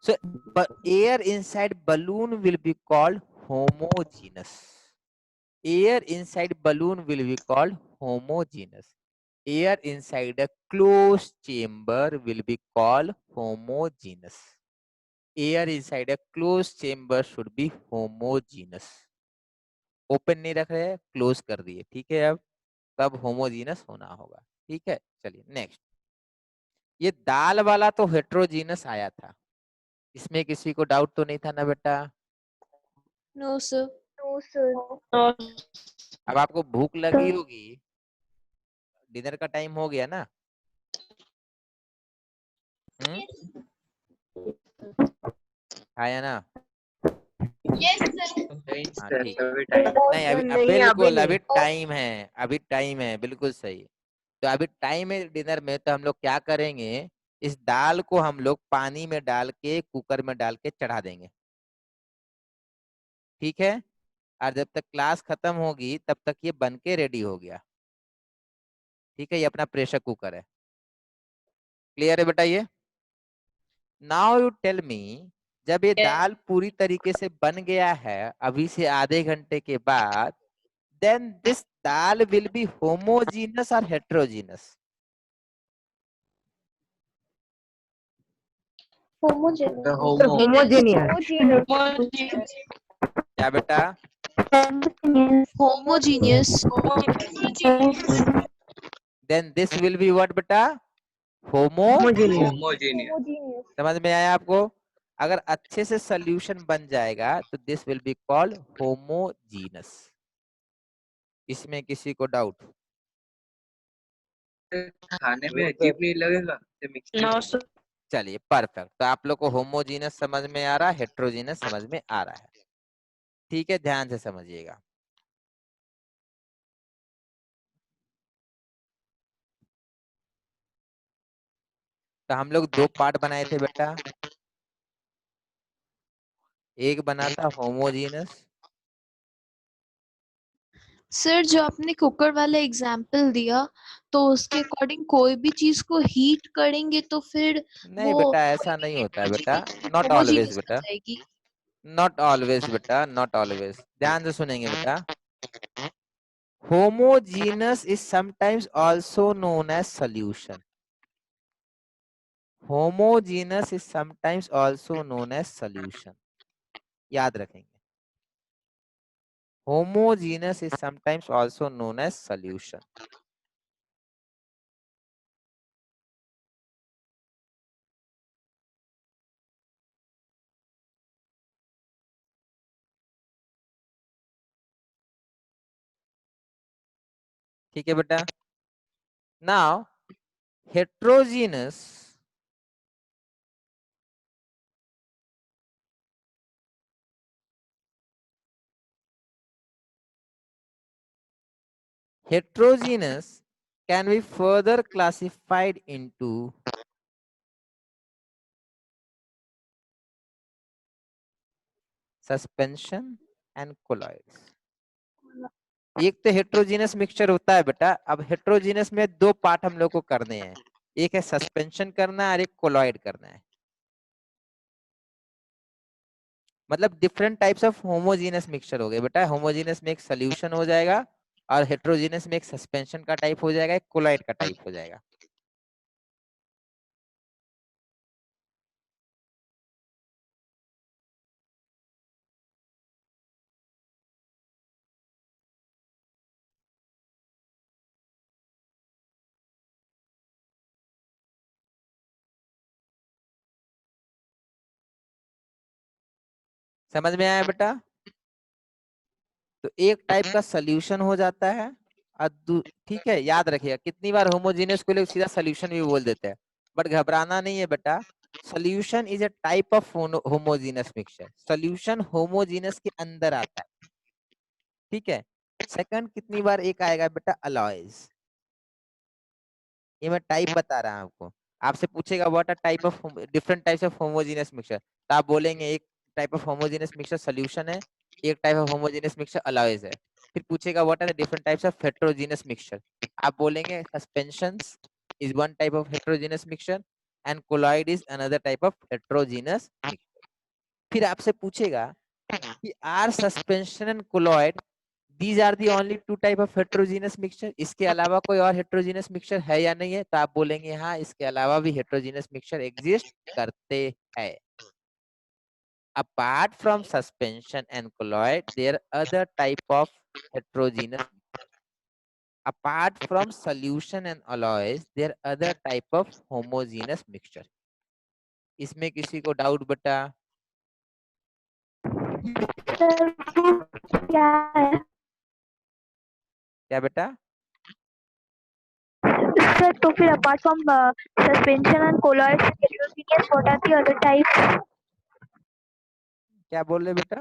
So but air inside balloon will be called homogeneous. Air inside balloon will be called homogeneous. Air inside a closed chamber will be called homogeneous. Air inside a closed chamber should be homogeneous. Open नहीं रख रहे हैं, close कर दिए, ठीक है। अब तब होमोजीनस होना होगा, ठीक है। चलिए नेक्स्ट, ये दाल वाला तो हेट्रोजीनस आया था, इसमें किसी को डाउट तो नहीं था ना बेटा? No, sir. No, sir. No. अब आपको भूख लगी होगी, डिनर का टाइम हो गया ना? आया ना? Yes, sir. हाँ, ठीक है। नहीं अभी नहीं, बिल्कुल अभी अभी टाइम है, अभी टाइम है, बिल्कुल सही। तो अभी टाइम है डिनर में, तो हम लोग क्या करेंगे, इस दाल को हम लोग पानी में डाल के कुकर में डाल के चढ़ा देंगे, ठीक है। और जब तक क्लास खत्म होगी तब तक ये बन के रेडी हो गया, ठीक है। ये अपना प्रेशर कुकर है, क्लियर है बेटा ये? नाउ यू टेल मी, जब ये दाल पूरी तरीके से बन गया है, अभी से आधे घंटे के बाद then this dal will be homogeneous or heterogeneous? Homogeneous. Homogeneous क्या बेटा? Homogeneous. Then this will be what बेटा? होमोजेनियस समझ में आया आपको? अगर अच्छे से सोल्यूशन बन जाएगा तो this will be called homogeneous. इसमें किसी को डाउट? खाने में अजीब नहीं लगेगा? No, sir. चलिए परफेक्ट। तो आप लोग को होमोजीनस समझ में आ रहा है, हेट्रोजीनस समझ में आ रहा है। ठीक है, ध्यान से समझिएगा। तो हम लोग दो पार्ट बनाए थे बेटा। एक बना था होमोजीनस। सर जो आपने कुकर वाला एग्जाम्पल दिया तो उसके अकॉर्डिंग कोई भी चीज को हीट करेंगे तो फिर नहीं वो बेटा, ऐसा नहीं होता है बेटा। नॉट ऑलवेज होमोजीनियस बेटा, हो जाएगी। नॉट ऑलवेज बेटा, नॉट ऑलवेज। ध्यान से सुनेंगे बेटा। Homogeneous is sometimes also known as solution. Homogeneous is sometimes also known as solution. याद रखेंगे, homogeneous is sometimes also known as solution. ठीक है बेटा। Now heterogeneous can be further classified into suspension and colloids. एक तो heterogeneous mixture होता है बेटा। अब हेट्रोजीनस में दो पार्ट हम लोग को करने हैं, एक है सस्पेंशन करना और एक कोलॉइड करना है। मतलब different types of homogeneous mixture हो गए बेटा। होमोजीनस में एक सोल्यूशन हो जाएगा और हेट्रोजीनस में एक सस्पेंशन का टाइप हो जाएगा, एक कोलॉइड का टाइप हो जाएगा। समझ में आया बेटा? तो एक टाइप का सोल्यूशन हो जाता है और ठीक है, याद रखिएगा कितनी बार होमोजीनियस को लोग सीधा सोल्यूशन भी बोल देते हैं, बट घबराना नहीं है बेटा। Solution is a type of homogeneous mixture. Solution homogeneous के अंदर आता है, ठीक है। सेकंड कितनी बार एक आएगा बेटा, अलॉयज। ये मैं टाइप बता रहा हूं आपको। आपसे पूछेगा what are type of different types of homogeneous mixture, तो आप बोलेंगे एक type of homogeneous mixture solution है, एक type of homogeneous mixture alloys है। फिर पूछेगा what are the different types of heterogeneous mixture, आप बोलेंगे suspensions is one type of heterogeneous mixture and colloid is another type of heterogeneous mixture. फिर आपसे पूछेगा कि are suspension and colloid these are the only two type of heterogeneous mixture, इसके अलावा कोई और heterogeneous mixture है या नहीं है, तो आप बोलेंगे हाँ इसके अलावा भी heterogeneous mixture exist करते हैं। Apart from suspension and colloid, there are other type of heterogeneous. Apart from solution and alloys, there are other type of homogeneous mixture. इसमें किसी को डाउट बेटा? क्या है क्या बेटा? सर? तो फिर apart from suspension and colloids and heterogeneous what are the other types? क्या बोल रहे बेटा?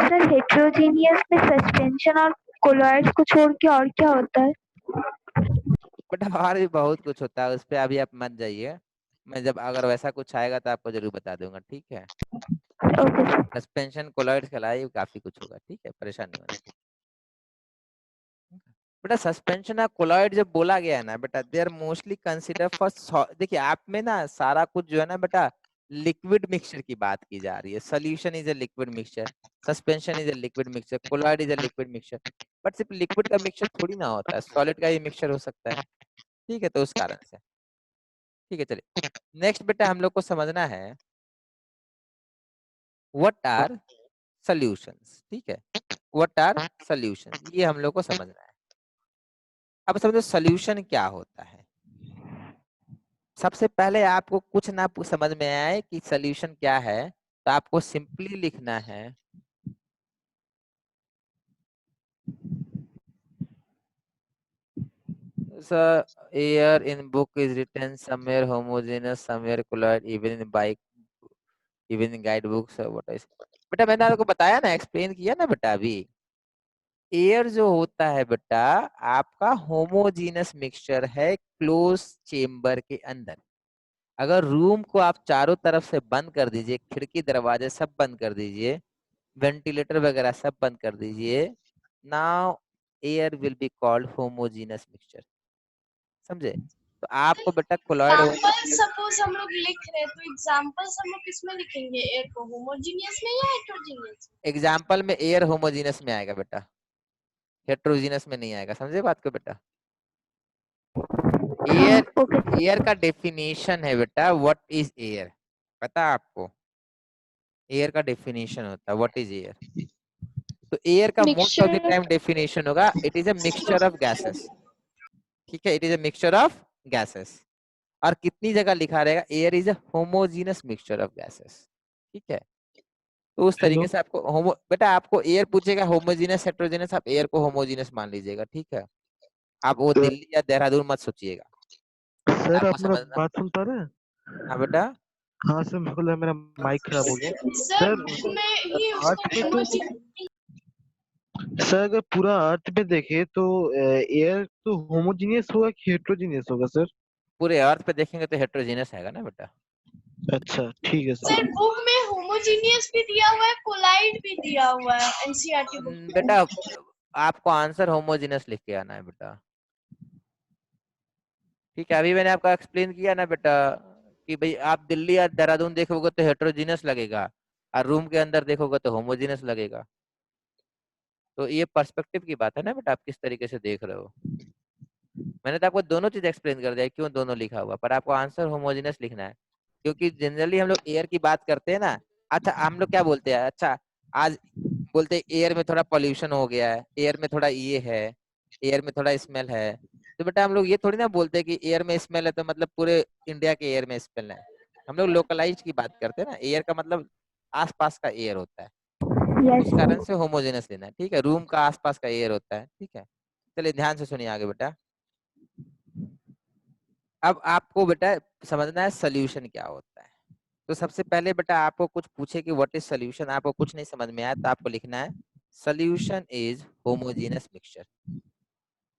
सर हेटेरोजीनियस में सस्पेंशन और कोलॉइड्स को छोड़ के और क्या होता है? बेटा और भी बहुत कुछ होता है, उस पर अभी आप मत जाइए। मैं जब अगर वैसा कुछ आएगा तो आपको जरूर बता दूंगा, ठीक है। Okay sir. सस्पेंशन कोलॉइड्स के अलावा काफी कुछ होगा, ठीक है, परेशान नहीं होना। बेटा सस्पेंशन और कोलॉइड जब बोला गया है ना बेटा, they are mostly consider for, देखिए आप में ना सारा कुछ जो है ना बेटा लिक्विड मिक्सचर की बात की जा रही है। Solution is a liquid mixture, suspension is a liquid mixture, colloid is a liquid mixture. But सिर्फ लिक्विड का मिक्सचर थोड़ी ना होता है, सॉलिड का भी मिक्सचर हो सकता है। ठीक है, तो उस कारण से। ठीक है, चलिए नेक्स्ट बेटा हम लोग को समझना है व्हाट आर सॉल्यूशंस। ठीक है, व्हाट आर सॉल्यूशंस, ये हम लोग को समझना है। अब समझो सॉल्यूशन क्या होता है। सबसे पहले आपको कुछ ना समझ में आए कि सॉल्यूशन क्या है, तो आपको सिंपली लिखना है So here in book is written somewhere homogeneous, somewhere colloid, even in bike, even in guidebooks. What is? बेटा मैंने आपको बताया ना, एक्सप्लेन किया ना बेटा अभी। एयर जो होता है बेटा आपका होमोजीनस मिक्सचर है क्लोज चेम्बर के अंदर। अगर रूम को आप चारों तरफ से बंद कर दीजिए, खिड़की दरवाजे सब बंद कर दीजिए, वेंटिलेटर वगैरह सब बंद कर दीजिए, now air will be called homogeneous mixture. समझे? तो आपको बेटा कोलॉइड एग्जाम्पल सपोज हम लोग लिख रहे हैं, तो एग्जाम्पल्स हम लोग किसमें लिखेंगे? एयर को होमोजीनियस में या हेटेरोजीनियस? एग्जाम्पल में एयर होमोजीनस में आएगा बेटा, हेट्रोजीनस में नहीं आएगा। समझे बात को बेटा? एयर, ओके एयर का डेफिनेशन है बेटा व्हाट इज एयर, पता है आपको? एयर का डेफिनेशन होता है व्हाट इज एयर। तो एयर का most of the mixture time definition होगा it is a mixture of gases. ठीक है, it is a mixture of gases. और कितनी जगह लिखा रहेगा air is a homogeneous mixture of gases. ठीक है, तो उस हेलो तरीके से आपको होमो बेटा आपको एयर पूछेगा होमोजीनस हेट्रोजीनस, आप एयर को होमोजीनस मान लीजिएगा। ठीक है, आप वो तो दिल्ली या देहरादून मत सोचिएगा। सर आपको आप मेरा समझना। बात सुन पा रहे हैं? हाँ बेटा, हाँ सर, मेरे को लगा मेरा माइक खराब हो गया। सर सर मैं ही अर्थ उसको पे तो होमोजीनियस। सर अगर पूरा अर्थ पे देखे तो एयर तो होमोजीनियस होगा कि हेट्रोजीनियस होगा सर? पूरे अर्थ पे देखेंगे तो हेट्रोजीनस आएगा ना बेटा। अच्छा ठीक है सर सर। बुक में होमोजीनियस भी दिया हुआ है, कोलाइड भी दिया हुआ है एनसीईआरटी बुक में। बेटा आपको आंसर होमोजीनस लिख के आना है बेटा। ठीक है, अभी मैंने आपको एक्सप्लेन किया ना बेटा कि भाई आप दिल्ली या देहरादून देखोगे तो हेट्रोजीनस लगेगा, और रूम के अंदर देखोगे तो होमोजीनस लगेगा। तो ये पर्सपेक्टिव की बात है ना बेटा, आप किस तरीके से देख रहे हो। मैंने तो आपको दोनों चीज एक्सप्लेन कर दिया क्यों दोनों लिखा हुआ, पर आपको आंसर होमोजेनस लिखना है। क्योंकि जनरली हम लोग एयर की बात करते हैं ना, अच्छा हम लोग क्या बोलते हैं, अच्छा आज बोलते हैं एयर में थोड़ा पॉल्यूशन हो गया है, एयर में थोड़ा ये है, एयर में थोड़ा स्मेल है। तो बेटा हम लोग ये थोड़ी ना बोलते हैं कि एयर में स्मेल है तो मतलब पूरे इंडिया के एयर में स्मेल है। हम लोग लोकलाइज की बात करते हैं ना, एयर का मतलब आसपास का एयर होता है। यस उस कारण से होमोजेनस लेना है। ठीक है, रूम का आसपास का एयर होता है। ठीक है, चलिए ध्यान से सुनिए आगे बेटा। अब आपको बेटा समझना है सोल्यूशन क्या होता है। तो सबसे पहले बेटा आपको कुछ पूछे कि व्हाट इज सोल्यूशन, आपको कुछ नहीं समझ में आया तो आपको लिखना है सोल्यूशन इज होमोजेनस मिक्सचर।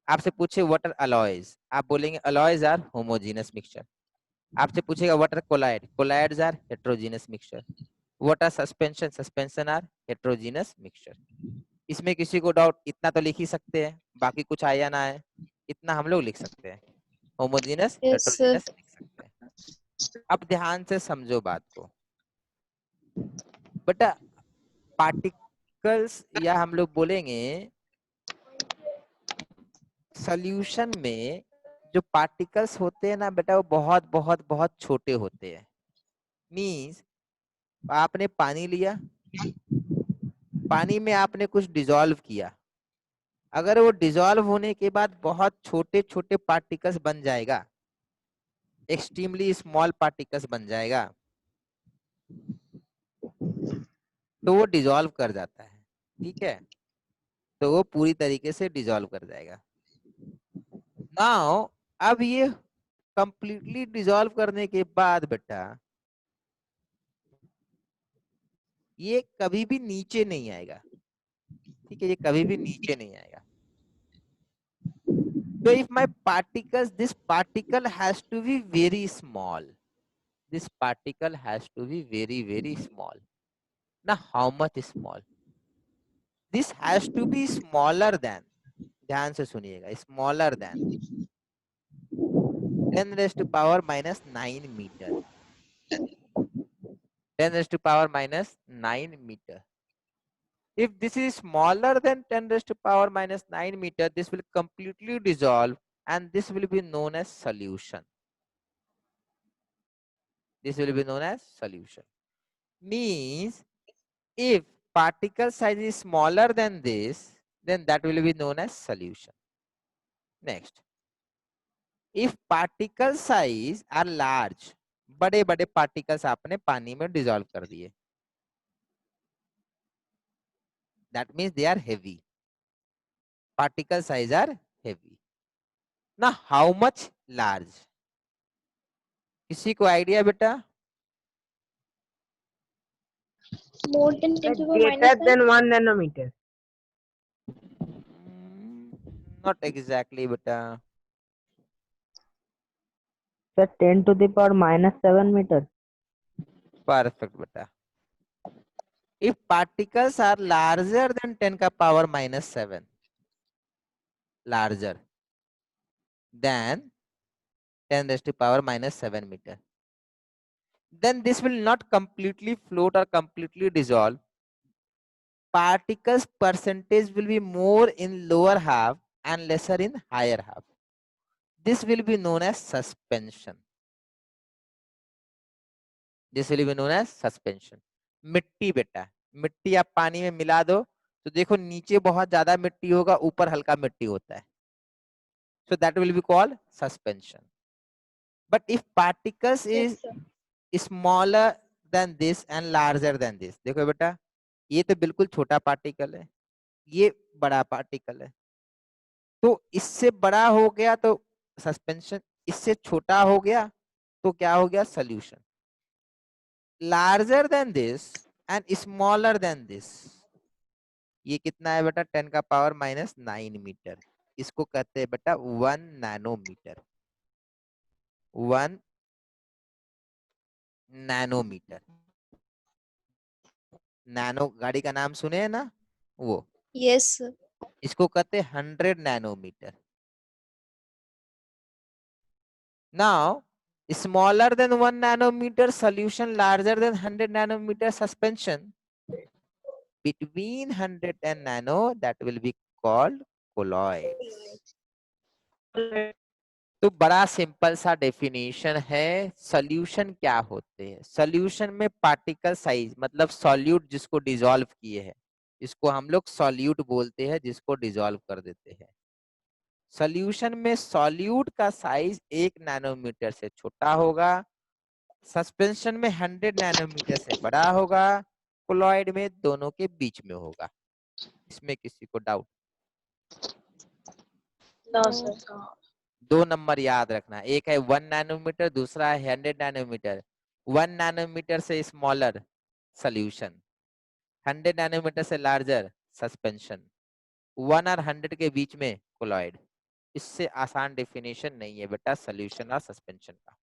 आपसे पूछे व्हाट आर अलॉयज, आप बोलेंगे अलॉयज आर होमोजेनस मिक्सचर। आपसे पूछेगा what are colloid, colloids are heterogeneous mixture. What are suspension, suspension are heterogeneous mixture. इसमें किसी को डाउट, इतना तो लिख ही सकते हैं, बाकी कुछ आया ना आए इतना हम लोग लिख सकते हैं, होमोजेनस यस सर। हेट्रोजेनस लिख सकते हैं। अब ध्यान से समझो बात को बेटा, पार्टिकल्स या हम लोग बोलेंगे सॉल्यूशन में जो पार्टिकल्स होते हैं ना बेटा वो बहुत बहुत बहुत छोटे होते हैं। मींस आपने पानी लिया, पानी में आपने कुछ डिसॉल्व किया, अगर वो डिसॉल्व होने के बाद बहुत छोटे छोटे पार्टिकल्स बन जाएगा, एक्सट्रीमली स्मॉल पार्टिकल्स बन जाएगा, तो वो डिसॉल्व कर जाता है। ठीक है, तो वो पूरी तरीके से डिसॉल्व कर जाएगा। नाउ अब ये कंप्लीटली डिसॉल्व करने के बाद बेटा ये कभी भी नीचे नहीं आएगा। ठीक है, ये कभी भी नीचे नहीं आएगा। तो if my particles, this particle has to be very small, this particle has to be very very small. Now how much small? This has to be smaller than, ध्यान से सुनिएगा, smaller than 10 raised to power minus 9 meter, 10 raised to power minus 9 meter. If this is smaller than 10 raised to power minus 9 meter, this will completely dissolve and this will be known as solution. This will be known as solution. Means if particle size is smaller than this, then that will be known as solution. Next, if particle size are large, बड़े बड़े particles आपने पानी में dissolve कर दिए, that means they are heavy. Particle size are heavy. Now how much large? किसी को idea बेटा? More than 10 to the Greater minus 9. than 1 nanometer. Not exactly बेटा. Sir, 10 to the power minus 7 meter. Perfect बेटा. If particles are larger than 10 का power minus 7, larger than 10 raised to power minus 7 meter, then this will not completely float or completely dissolve. Particles percentage will be more in lower half and lesser in higher half. This will be known as suspension. This will be known as suspension. मिट्टी बेटा, मिट्टी आप पानी में मिला दो तो देखो नीचे बहुत ज्यादा मिट्टी होगा, ऊपर हल्का मिट्टी होता है. So that will be called suspension. But if particles is smaller than this and larger than this, देखो बेटा ये तो बिल्कुल छोटा पार्टिकल है, ये बड़ा पार्टिकल है, तो इससे बड़ा हो गया तो सस्पेंशन, इससे छोटा हो गया तो क्या हो गया? Solution. Larger than this and smaller than this, ये कितना है बेटा? 10 का पावर माइनस 9 मीटर. इसको कहते हैं बेटा 1 नैनोमीटर. 1 नैनोमीटर. नैनो गाड़ी का नाम सुने हैं ना वो, Yes, sir. इसको कहते हैं 100 nanometre. Now, smaller than 1 nanometer solution, larger than 100 nanometer suspension. Between 100 and nano, that will be called colloids. तो बड़ा सिंपल सा डेफिनेशन है. सॉल्यूशन क्या होते हैं? सॉल्यूशन में पार्टिकल साइज मतलब सॉल्यूट जिसको डिसॉल्व किए हैं, इसको हम लोग सॉल्यूट बोलते हैं, जिसको डिसॉल्व कर देते हैं. सॉल्यूशन में सॉल्यूट का साइज 1 नैनोमीटर से छोटा होगा, सस्पेंशन में 100 नैनोमीटर से बड़ा होगा, कोलॉइड में दोनों के बीच में होगा. इसमें किसी को डाउट? No, sir. 2 नंबर याद रखना, एक है 1 नैनोमीटर, दूसरा है 100 नैनोमीटर. 1 नैनोमीटर से स्मॉलर सॉल्यूशन, 100 नैनोमीटर से लार्जर सस्पेंशन, 1 और 100 के बीच में कोलॉइड. इससे आसान डेफिनेशन नहीं है बेटा सॉल्यूशन और सस्पेंशन का.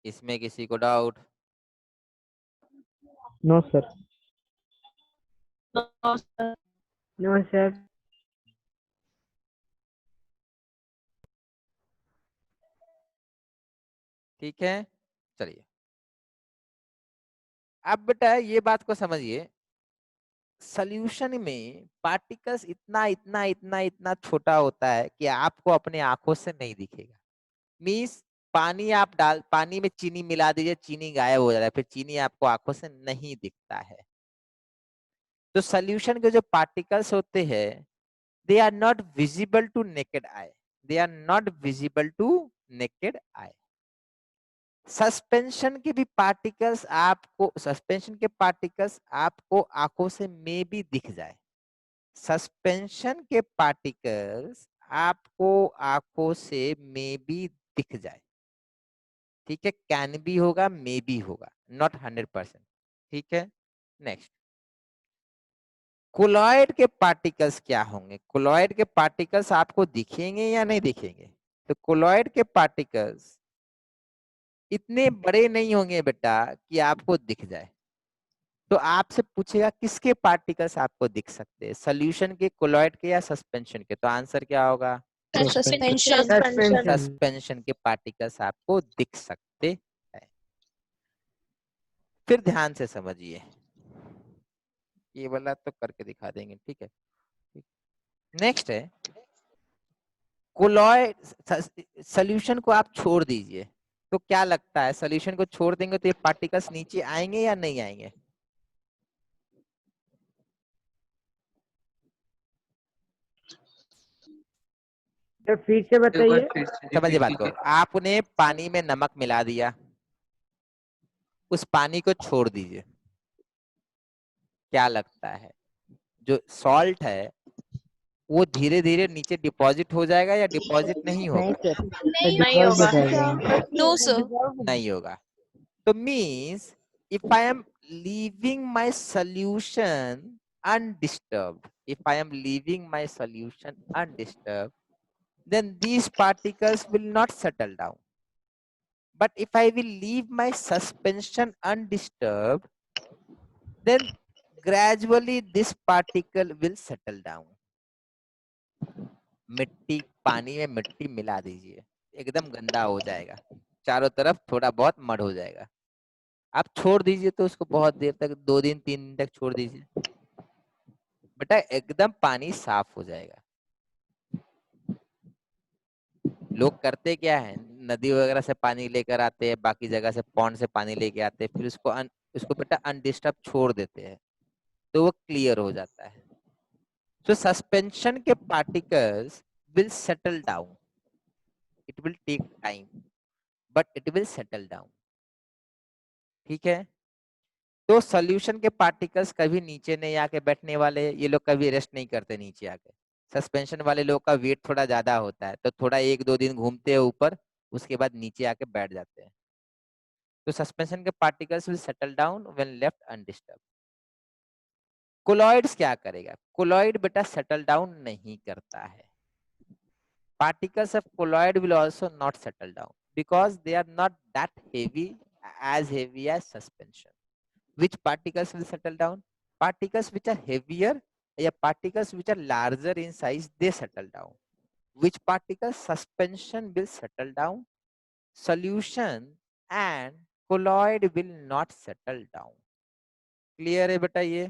इसमें किसी को doubt? No, sir. No, sir. No, sir. ठीक है, चलिए अब बेटा ये बात को समझिए. सॉल्यूशन में पार्टिकल्स इतना इतना इतना इतना छोटा होता है कि आपको अपने आंखों से नहीं दिखेगा. मींस पानी में चीनी मिला दीजिए, चीनी गायब हो जाता है, फिर चीनी आपको आंखों से नहीं दिखता है. तो सॉल्यूशन के जो पार्टिकल्स होते हैं, they are not visible to naked eye. They are not visible to naked eye. Suspension के पार्टिकल्स आपको आंखों से मे भी दिख जाए. सस्पेंशन के पार्टिकल्स आपको आंखों से मे भी दिख जाए. ठीक है, कैन भी होगा, मे भी होगा, नॉट 100%. ठीक है, नेक्स्ट. कोलॉइड के पार्टिकल्स क्या होंगे? कोलॉइड के पार्टिकल्स आपको दिखेंगे या नहीं दिखेंगे? तो कोलॉइड के पार्टिकल्स इतने बड़े नहीं होंगे बेटा कि आपको दिख जाए. तो आपसे पूछेगा किसके पार्टिकल्स आपको दिख सकते हैं, सॉल्यूशन के, कोलॉइड के या सस्पेंशन के? तो आंसर क्या होगा? Suspension. Suspension. सस्पेंशन के पार्टिकल्स आपको दिख सकते हैं. फिर ध्यान से समझिए, ये वाला तो करके दिखा देंगे, ठीक है। नेक्स्ट है कोलॉइड सोल्यूशन को आप छोड़ दीजिए, तो क्या लगता है सोल्यूशन को छोड़ देंगे तो ये पार्टिकल्स नीचे आएंगे या नहीं आएंगे? सर फिर से एक बार बताइए। फिर से समझिए repeat बात को, कीजिए। आपने पानी में नमक मिला दिया, उस पानी को छोड़ दीजिए, क्या लगता है जो सॉल्ट है वो धीरे धीरे नीचे डिपॉजिट हो जाएगा या डिपॉजिट नहीं नहीं होगा? सर, नहीं डिसॉल्व हो होगा। जाएगा। No sir. नहीं होगा। तो means if I am leaving my solution undisturbed, if I am leaving my solution undisturbed, then these particles will not settle down. But if I will leave my suspension undisturbed, then gradually this particle will settle down. मिट्टी, पानी में मिट्टी मिला दीजिए, एकदम गंदा हो जाएगा, चारों तरफ थोड़ा बहुत मड हो जाएगा, आप छोड़ दीजिए तो उसको बहुत देर तक, 2 दिन 3 दिन तक छोड़ दीजिए, बेटा एकदम पानी साफ हो जाएगा। लोग करते क्या है, नदी वगैरह से पानी लेकर आते हैं, बाकी जगह से पॉन्ड से पानी लेके आते हैं, फिर उसको बेटा अनडिस्टर्ब छोड़ देते हैं, तो वो क्लियर हो जाता है। So suspension के particles will settle down. It will take time, but it will settle down. ठीक है, तो सॉल्यूशन के पार्टिकल्स कभी नीचे नहीं आके बैठने वाले, ये लोग कभी रेस्ट नहीं करते नीचे आके। सस्पेंशन वाले लोग का वेट थोड़ा ज्यादा होता है, तो थोड़ा 1-2 दिन घूमते हैं ऊपर, उसके बाद नीचे आके बैठ जाते हैं। तो सस्पेंशन के particles will settle down when left undisturb. Colloids क्या करेगा? कोलॉइड बेटा सेटल डाउन नहीं करता है। Particles of colloid will also not settle down because they are not that heavy as suspension. Which particles will settle down? Particles which are heavier or particles which are larger in size, they settle down. Which particles? Suspension will settle down, solution and colloid will not settle down. Clear है बेटा ये?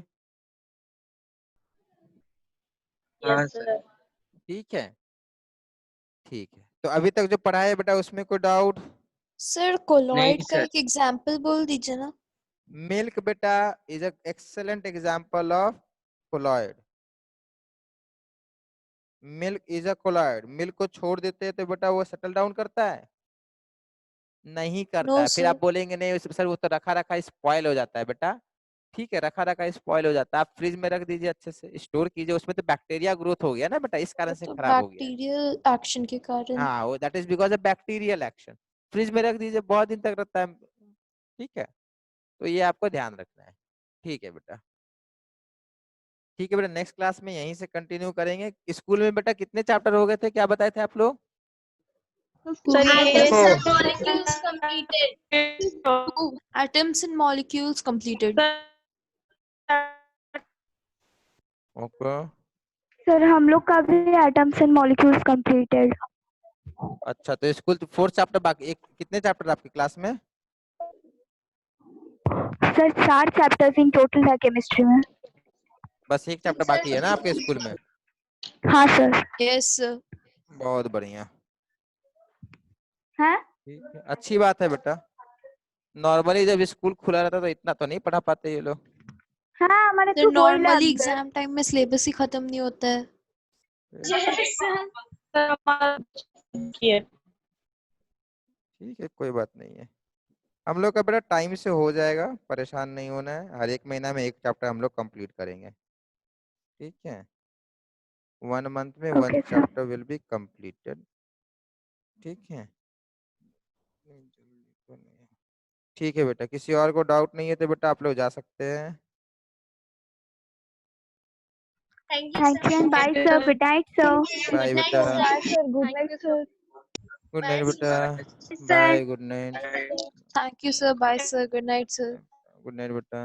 हाँ Yes, sir. sir. ठीक है, ठीक है। तो अभी तक जो पढ़ा है बेटा उसमें कोई डाउट? सर कोलॉइड का सर। एक एग्जांपल बोल दीजिए ना। Milk beta is an excellent example of colloid. Milk is a colloid. Milk को छोड़ देते हैं तो बेटा वो सेटल डाउन करता है? नहीं करता नो है। फिर सर। आप बोलेंगे नहीं सर वो तो रखा रखा स्पॉइल हो जाता है। बेटा ठीक है, रखा रखा स्पॉइल हो जाता है, आप फ्रिज में रख दीजिए, अच्छे से स्टोर कीजिए, उसमें तो बैक्टीरिया ग्रोथ हो गया ना बेटा, इस कारण से तो खराब हो गया है। बैक्टीरियल एक्शन के कारण। हाँ, वो that is because of bacterial action. Fridge में रख दीजिए, बहुत दिन तक रहता है। ठीक है, तो ये आपको ध्यान रखना है। ठीक है बेटा, ठीक है बेटा, नेक्स्ट क्लास में यहीं से कंटिन्यू करेंगे। स्कूल में बेटा कितने चैप्टर हो गए थे, क्या बताए थे आप लोग? Sir, Atoms yes. and molecules completed. 2 atoms and molecules completed. Okay, sir हम लोग का भी एटम्स एंड मॉलिक्यूल्स कंप्लीटेड। अच्छा, तो स्कूल 4 चैप्टर बाकी, एक कितने चैप्टर आपकी क्लास में? सर 4 चैप्टर्स इन टोटल है केमिस्ट्री में। बस एक चैप्टर बाकी है ना आपके स्कूल में? हाँ सर। Yes sir. बहुत बढ़िया, हैं? ठीक है, अच्छी बात है बेटा। नॉर्मली जब स्कूल खुला रहता तो इतना तो नहीं पढ़ा पाते ये लोग। हाँ हमारे सर तो कोई लैब नॉर्मली है। एग्जाम टाइम में सिलेबस ही खत्म नहीं होता है। Yes, sir. ठीक है, कोई बात नहीं है, हम लोग का बेटा टाइम से हो जाएगा, परेशान नहीं होना है। हर एक महीना में एक चैप्टर हम लोग कंप्लीट करेंगे, ठीक है। 1 मंथ में 1 Okay, sir. Chapter will be completed, ठीक है। ठीक है बेटा, किसी और को डाउट नहीं है तो बेटा आप लोग जा सकते हैं। Thank you, thank you sir. And bye sir, good night sir. Bye Good night, बेटा, sir. Good night sir. Good night Bye, बेटा, sir. Bye, good night, thank you sir, bye sir, good night sir. Good night बेटा।